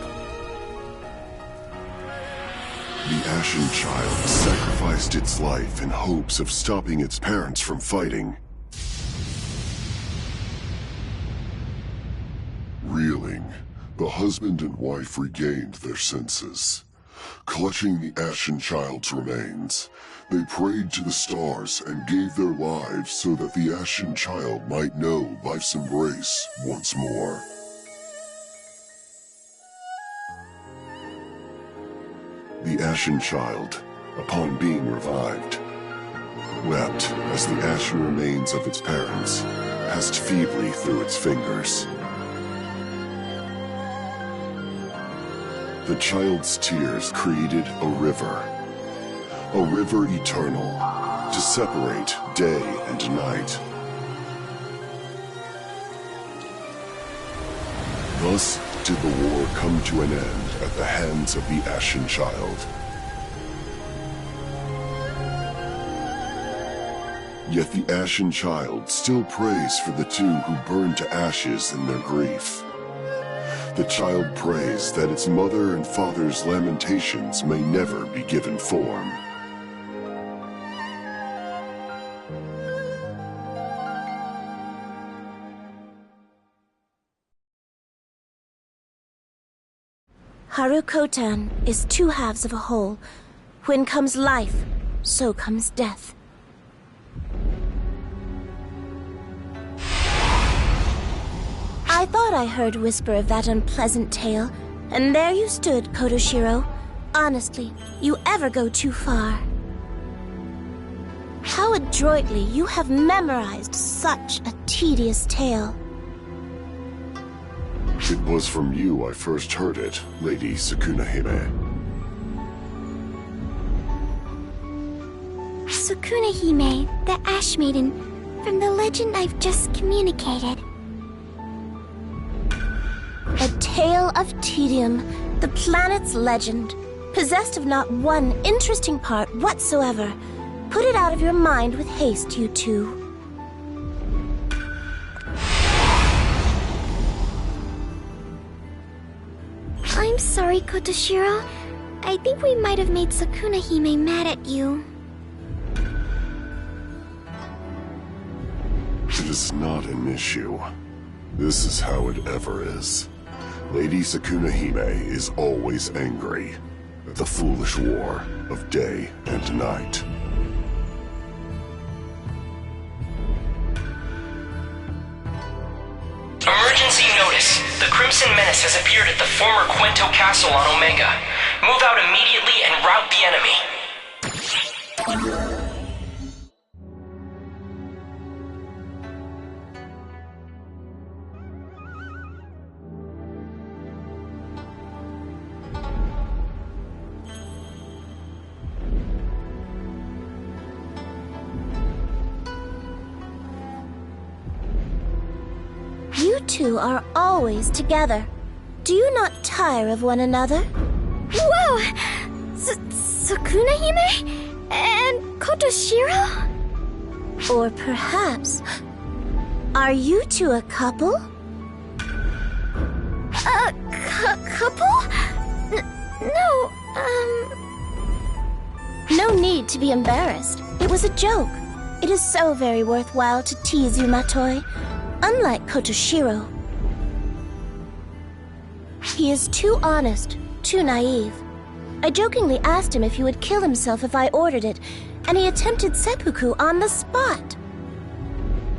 The Ashen Child sacrificed its life in hopes of stopping its parents from fighting. Reeling, the husband and wife regained their senses. Clutching the Ashen Child's remains, they prayed to the stars and gave their lives so that the Ashen Child might know life's embrace once more. The Ashen Child, upon being revived, wept as the ashen remains of its parents passed feebly through its fingers. The child's tears created a river eternal, to separate day and night. Thus did the war come to an end at the hands of the Ashen Child. Yet the Ashen Child still prays for the two who burned to ashes in their grief. The child prays that its mother and father's lamentations may never be given form. Harukotan is two halves of a whole. When comes life, so comes death. I thought I heard whisper of that unpleasant tale, and there you stood, Kotoshiro. Honestly, you ever go too far. How adroitly you have memorized such a tedious tale. It was from you I first heard it, Lady Sukuna-hime. Sukuna-hime, the Ash Maiden, from the legend I've just communicated. A tale of tedium, the planet's legend, possessed of not one interesting part whatsoever. Put it out of your mind with haste, you two. I'm sorry, Kotoshiro. I think we might have made Sukuna-hime mad at you. It is not an issue. This is how it ever is. Lady Sukuna-hime is always angry at the foolish war of day and night. Emergency notice. The Crimson Menace has appeared at the former Quento Castle on Omega. Move out immediately and rout the enemy. You two are always together. Do you not tire of one another? Whoa! Sukuna-hime? And Kotoshiro? Or perhaps, are you two a couple? A couple? No, No need to be embarrassed. It was a joke. It is so very worthwhile to tease you, Matoi. Unlike Kotoshiro. He is too honest, too naive. I jokingly asked him if he would kill himself if I ordered it, and he attempted seppuku on the spot.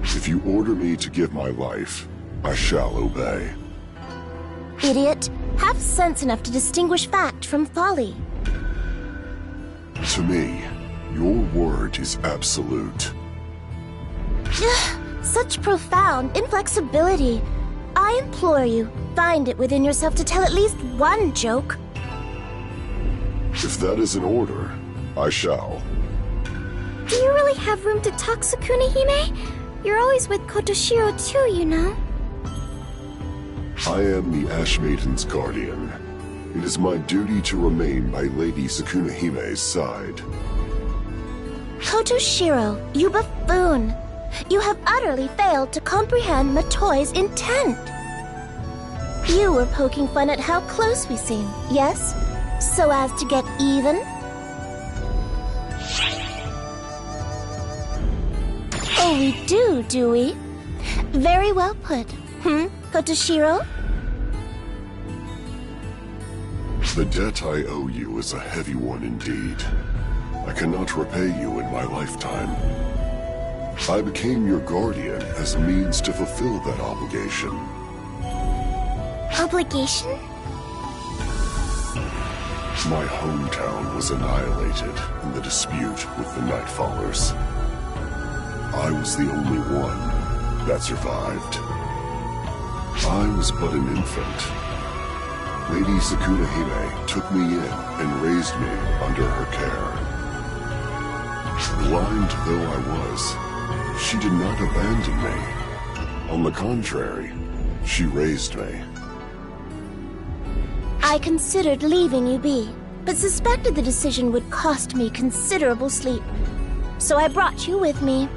If you order me to give my life, I shall obey. Idiot, have sense enough to distinguish fact from folly. To me, your word is absolute. Such profound inflexibility. I implore you, find it within yourself to tell at least one joke. If that is an order, I shall. do you really have room to talk, Sukuna-hime? You're always with Kotoshiro too, you know. I am the Ash Maiden's guardian. It is my duty to remain by Lady Sukuna-hime's side. Kotoshiro, you buffoon! You have utterly failed to comprehend Matoi's intent. You were poking fun at how close we seem, yes? So as to get even? Oh, we do we? Very well put. Kotoshiro? The debt I owe you is a heavy one indeed. I cannot repay you in my lifetime. I became your guardian as a means to fulfill that obligation. Obligation? My hometown was annihilated in the dispute with the Nightfallers. I was the only one that survived. I was but an infant. Lady Sukuna Hime took me in and raised me under her care. Blind though I was, she did not abandon me. On the contrary, she raised me. I considered leaving you be, but suspected the decision would cost me considerable sleep. So I brought you with me.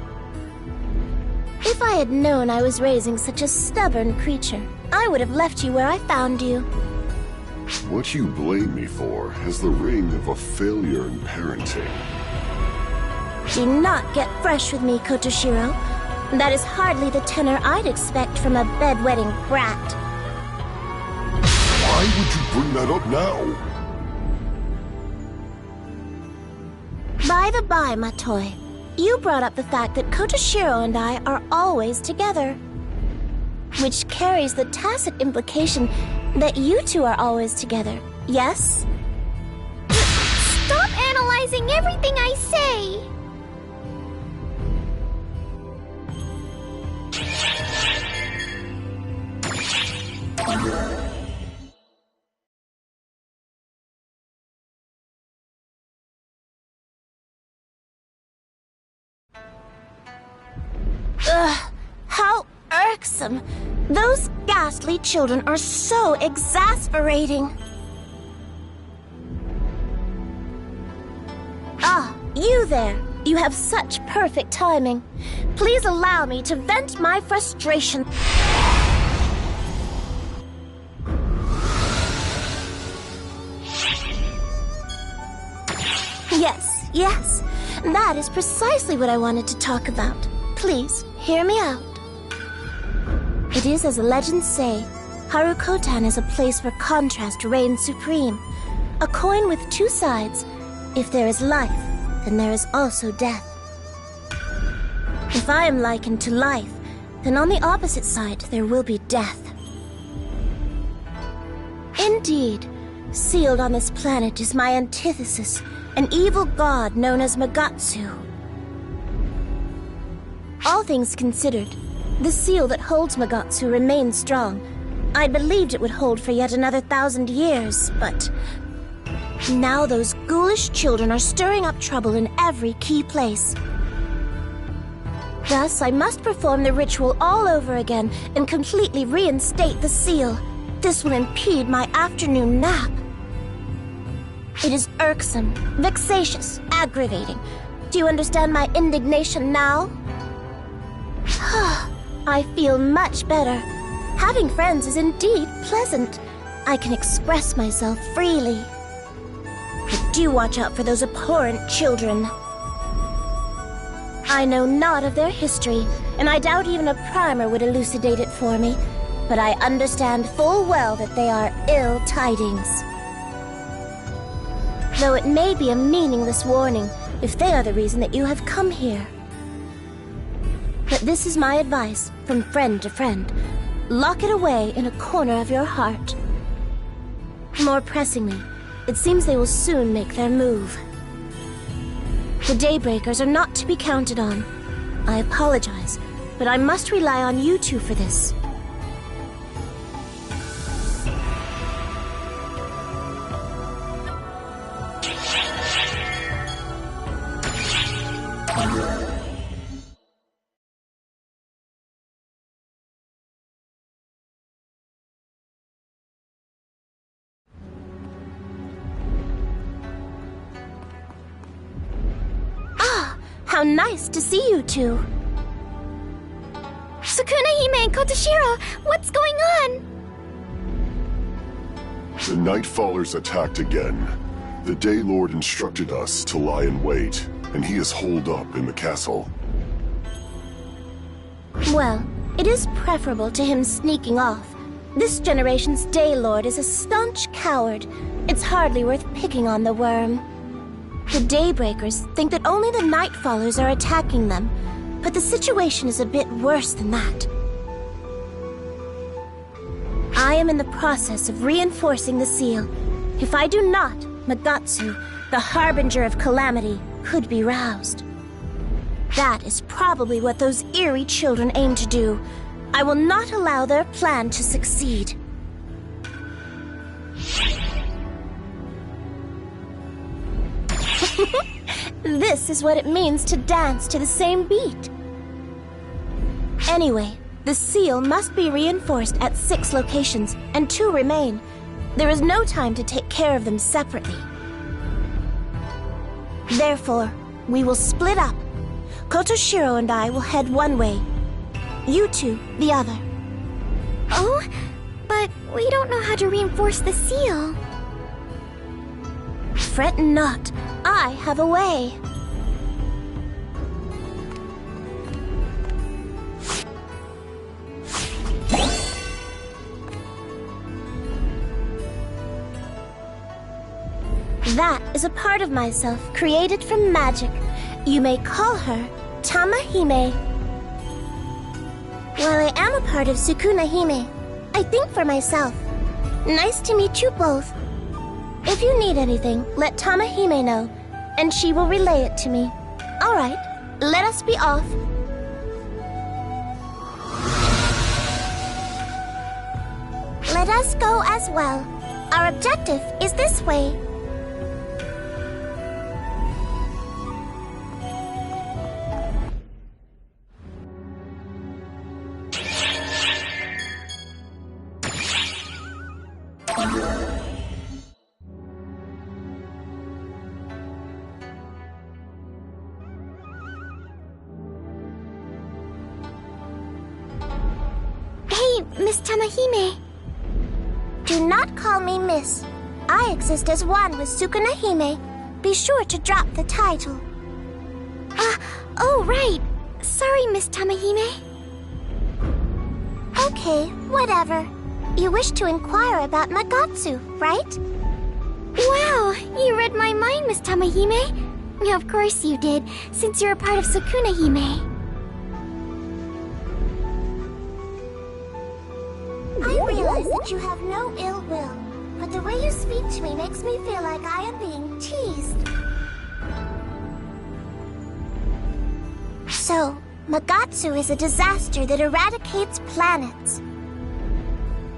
If I had known I was raising such a stubborn creature, I would have left you where I found you. What you blame me for has the ring of a failure in parenting. Do not get fresh with me, Kotoshiro. That is hardly the tenor I'd expect from a bedwetting brat. Why would you bring that up now? By the by, my toy, you brought up the fact that Kotoshiro and I are always together. Which carries the tacit implication that you two are always together, yes? Stop analyzing everything I say! Ugh, how irksome! Those ghastly children are so exasperating! Ah, you there! You have such perfect timing. Please allow me to vent my frustration. Yes. That is precisely what I wanted to talk about. Please, hear me out. It is as the legends say, Harukotan is a place where contrast reigns supreme. A coin with two sides. If there is life, then there is also death. If I am likened to life, then on the opposite side there will be death. Indeed, sealed on this planet is my antithesis, an evil god known as Magatsu. All things considered, the seal that holds Magatsu remains strong. I believed it would hold for yet another 1,000 years, but now those ghoulish children are stirring up trouble in every key place. Thus, I must perform the ritual all over again and completely reinstate the seal. This will impede my afternoon nap. It is irksome, vexatious, aggravating. Do you understand my indignation now? I feel much better. Having friends is indeed pleasant. I can express myself freely. But do watch out for those abhorrent children. I know naught of their history, and I doubt even a primer would elucidate it for me. But I understand full well that they are ill tidings. Though it may be a meaningless warning if they are the reason that you have come here. But this is my advice, from friend to friend. Lock it away in a corner of your heart. More pressingly, it seems they will soon make their move. The Daybreakers are not to be counted on. I apologize, but I must rely on you two for this. How nice to see you two. Sukuna Hime and Kotoshiro, what's going on? The Nightfallers attacked again. The Daylord instructed us to lie in wait, and he is holed up in the castle. Well, it is preferable to him sneaking off. This generation's Daylord is a staunch coward. It's hardly worth picking on the worm. The Daybreakers think that only the Nightfallers are attacking them, but the situation is a bit worse than that. I am in the process of reinforcing the seal. If I do not, Magatsu, the harbinger of calamity, could be roused. That is probably what those eerie children aim to do. I will not allow their plan to succeed. This is what it means to dance to the same beat. Anyway, the seal must be reinforced at 6 locations, and 2 remain. There is no time to take care of them separately. Therefore, we will split up. Kotoshiro and I will head one way. You two, the other. Oh, but we don't know how to reinforce the seal. Fret not. I have a way. That is a part of myself created from magic. You may call her Tamahime. While I am a part of Sukuna Hime, I think for myself. Nice to meet you both. If you need anything, let Tamahime know, and she will relay it to me. All right, let us be off. Let us go as well. Our objective is this way. Miss Tamahime. Do not call me Miss. I exist as one with Sukuna Hime. Be sure to drop the title. Oh, right. Sorry, Miss Tamahime. Okay, whatever. You wish to inquire about Magatsu, right? Wow, you read my mind, Miss Tamahime. Of course you did, since you're a part of Sukuna Hime. I realize that you have no ill will, but the way you speak to me makes me feel like I am being teased. So, Magatsu is a disaster that eradicates planets.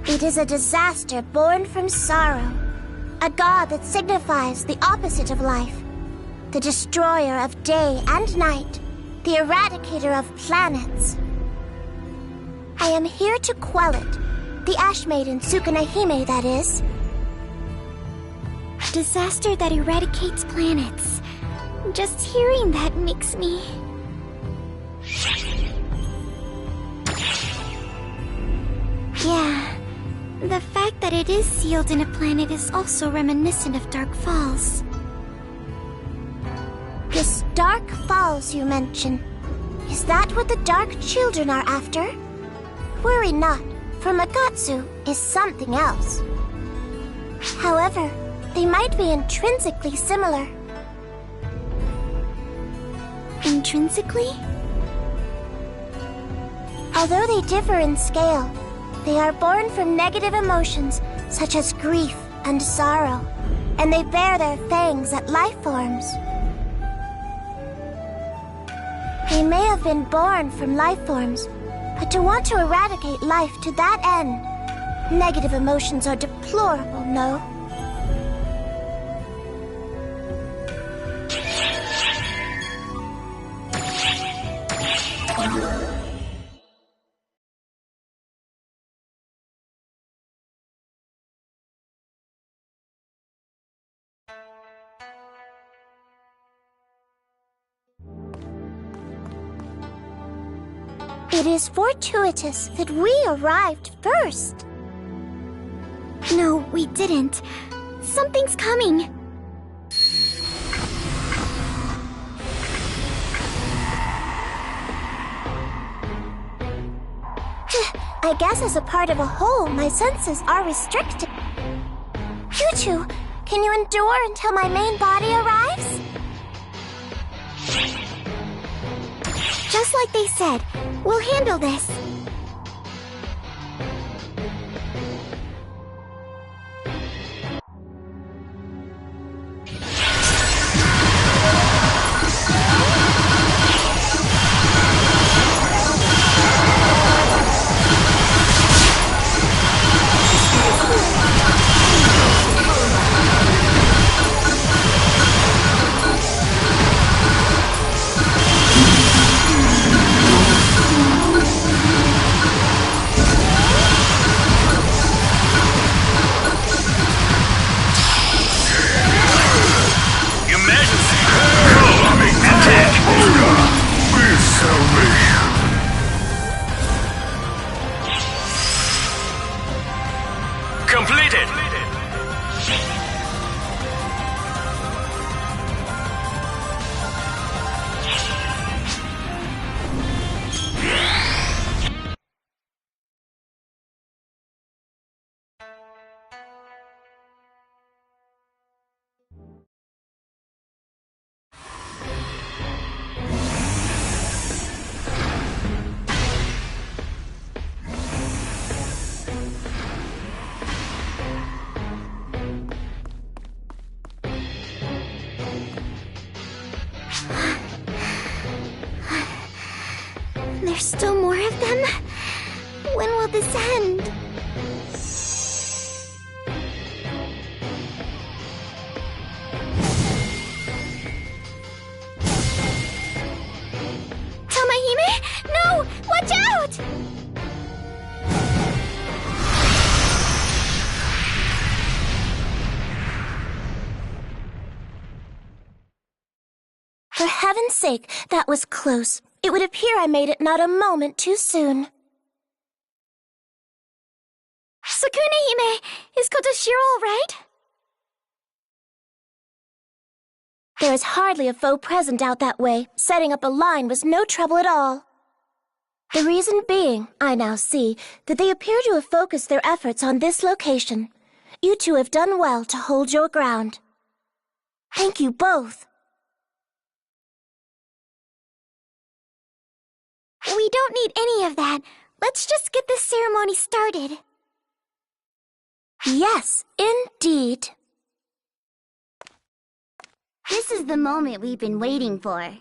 It is a disaster born from sorrow, a god that signifies the opposite of life, the destroyer of day and night, the eradicator of planets. I am here to quell it. The Ash Maiden Sukuna Hime, that is. Disaster that eradicates planets. Just hearing that makes me... Yeah, the fact that it is sealed in a planet is also reminiscent of Dark Falls. This Dark Falls you mention, is that what the Dark Children are after? Worry not. For Magatsu is something else. However, they might be intrinsically similar. Intrinsically? Although they differ in scale, they are born from negative emotions such as grief and sorrow, and they bear their fangs at life forms. They may have been born from life forms, but to want to eradicate life to that end, negative emotions are deplorable, no? It is fortuitous that we arrived first. No, we didn't. Something's coming. I guess as a part of a whole, my senses are restricted. You two, can you endure until my main body arrives? Just like they said, we'll handle this. There's still more of them? When will this end? Tamahime? No! Watch out! For heaven's sake, that was close. It would appear I made it not a moment too soon. Sukune-hime, is Kotoshiro all right? There is hardly a foe present out that way. Setting up a line was no trouble at all. The reason being, I now see, that they appear to have focused their efforts on this location. You two have done well to hold your ground. Thank you both. We don't need any of that. Let's just get this ceremony started. Yes, indeed. This is the moment we've been waiting for.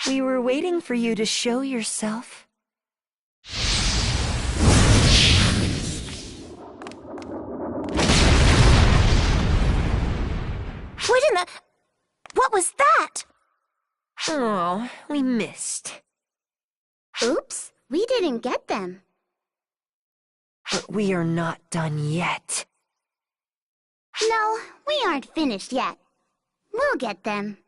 We were waiting for you to show yourself. What in the... What was that? Oh, we missed. Oops, we didn't get them. But we are not done yet. No, we aren't finished yet. We'll get them.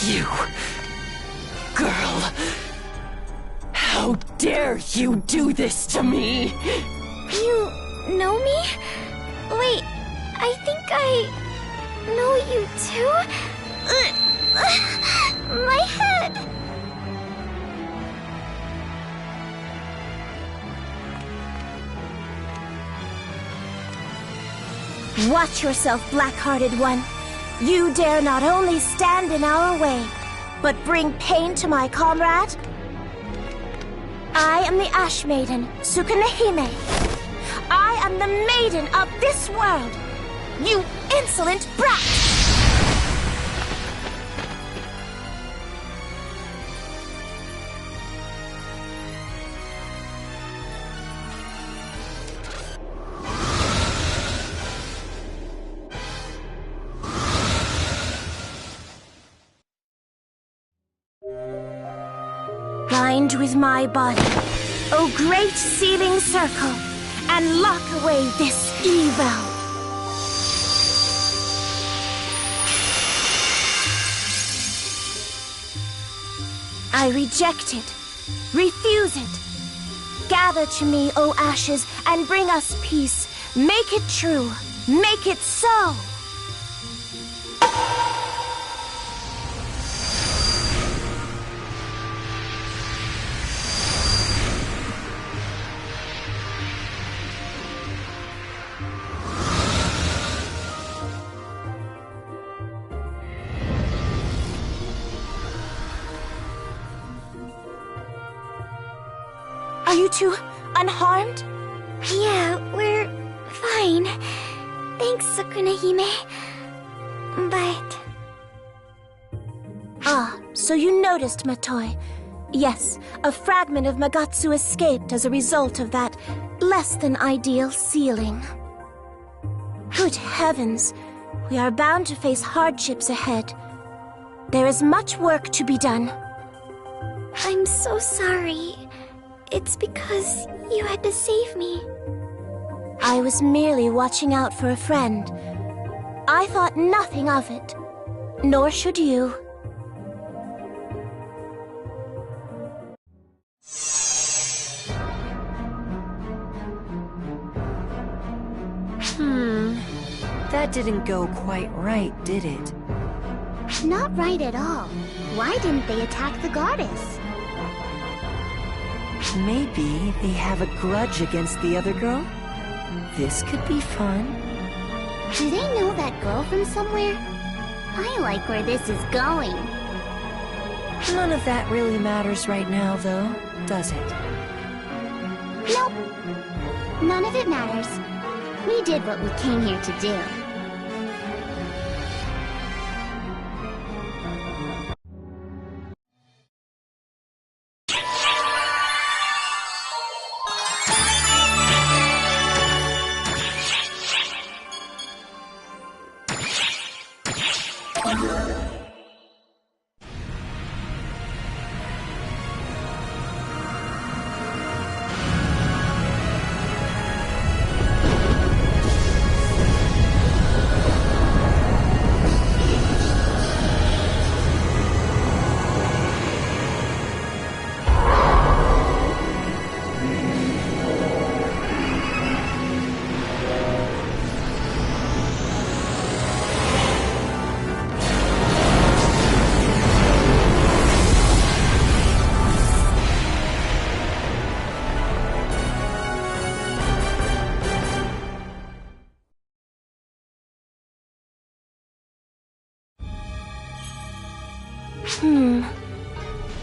You... girl... How dare you do this to me? You know me? Wait, I think I know you too? My head! Watch yourself, black-hearted one. You dare not only stand in our way, but bring pain to my comrade? I am the Ash Maiden, Sukune-hime. I am the maiden of this world. You insolent brat! Bind with my body, O great sealing circle, and lock away this evil. I reject it, refuse it. Gather to me, O ashes, and bring us peace. Make it true, make it so. Are you two unharmed? Yeah, we're fine. Thanks, Sukune-hime. But... Ah, so you noticed, Matoi. Yes, a fragment of Magatsu escaped as a result of that less-than-ideal sealing. Good heavens, we are bound to face hardships ahead. There is much work to be done. I'm so sorry. It's because you had to save me. I was merely watching out for a friend. I thought nothing of it. Nor should you. That didn't go quite right, did it? Not right at all. Why didn't they attack the goddess? Maybe they have a grudge against the other girl? This could be fun. Do they know that girl from somewhere? I like where this is going. None of that really matters right now, though, does it? Nope. None of it matters. We did what we came here to do.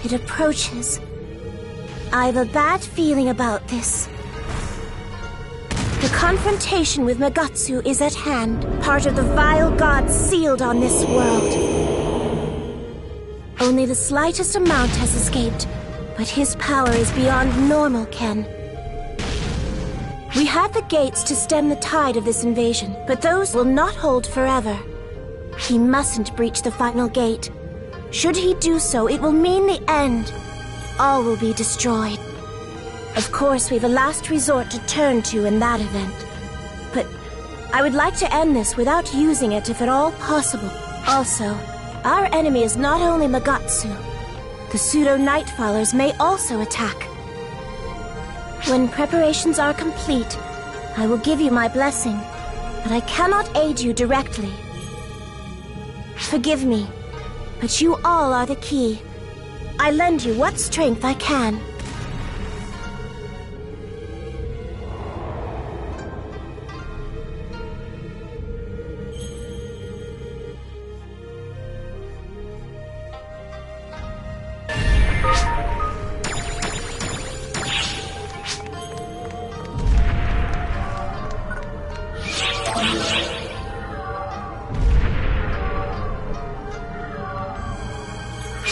It approaches. I have a bad feeling about this. The confrontation with Magatsu is at hand, part of the vile god sealed on this world. Only the slightest amount has escaped, but his power is beyond normal ken. We have the gates to stem the tide of this invasion, but those will not hold forever. He mustn't breach the final gate. Should he do so, it will mean the end. All will be destroyed. Of course, we've a last resort to turn to in that event. But I would like to end this without using it if at all possible. Also, our enemy is not only Magatsu. The pseudo-Nightfallers may also attack. When preparations are complete, I will give you my blessing, but I cannot aid you directly. Forgive me. But you all are the key. I lend you what strength I can.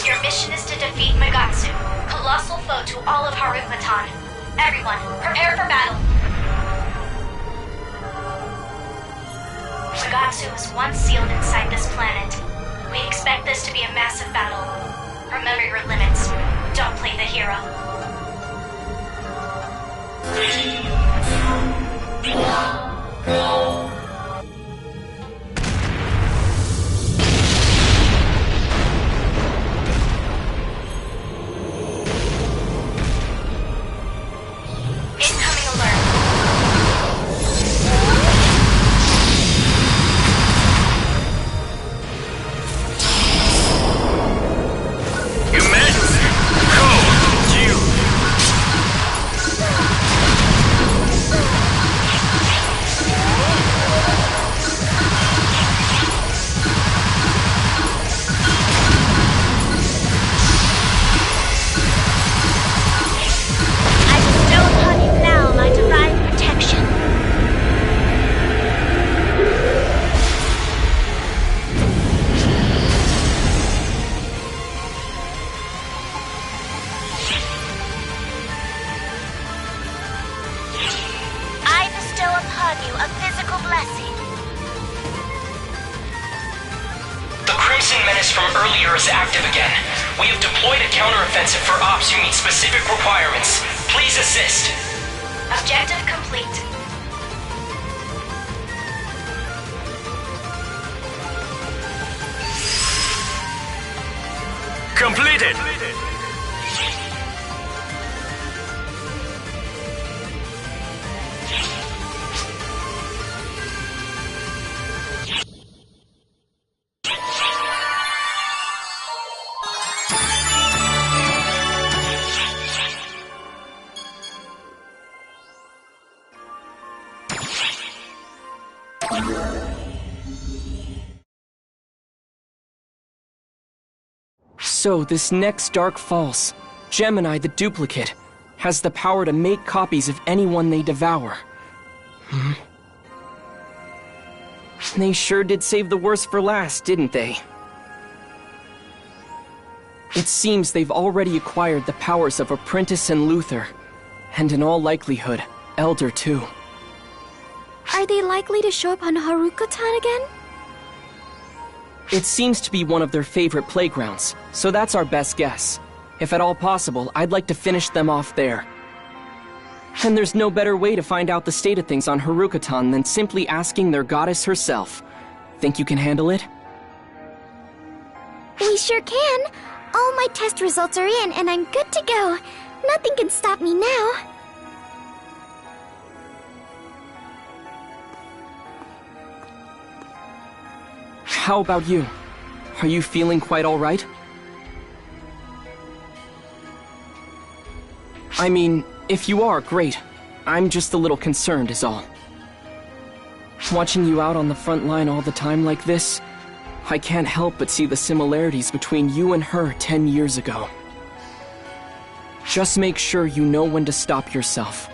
Your mission is to defeat Magatsu, colossal foe to all of Harukmatan. Everyone, prepare for battle. Magatsu was once sealed inside this planet. We expect this to be a massive battle. Remember your limits. Don't play the hero. is active again. We have deployed a counteroffensive for ops who meet specific requirements. Please assist. Objective complete. Completed! So, this next Dark Falls, Gemini the Duplicate, has the power to make copies of anyone they devour. They sure did save the worst for last, didn't they? It seems they've already acquired the powers of Apprentice and Luther, and in all likelihood, Elder too. Are they likely to show up on Haruka-tan again? It seems to be one of their favorite playgrounds, so that's our best guess. If at all possible, I'd like to finish them off there. And there's no better way to find out the state of things on Haruka-tan than simply asking their goddess herself. Think you can handle it? We sure can. All my test results are in and I'm good to go. Nothing can stop me now. How about you? Are you feeling quite all right? I mean, if you are, great. I'm just a little concerned is all. Watching you out on the front line all the time like this, I can't help but see the similarities between you and her 10 years ago. Just make sure you know when to stop yourself.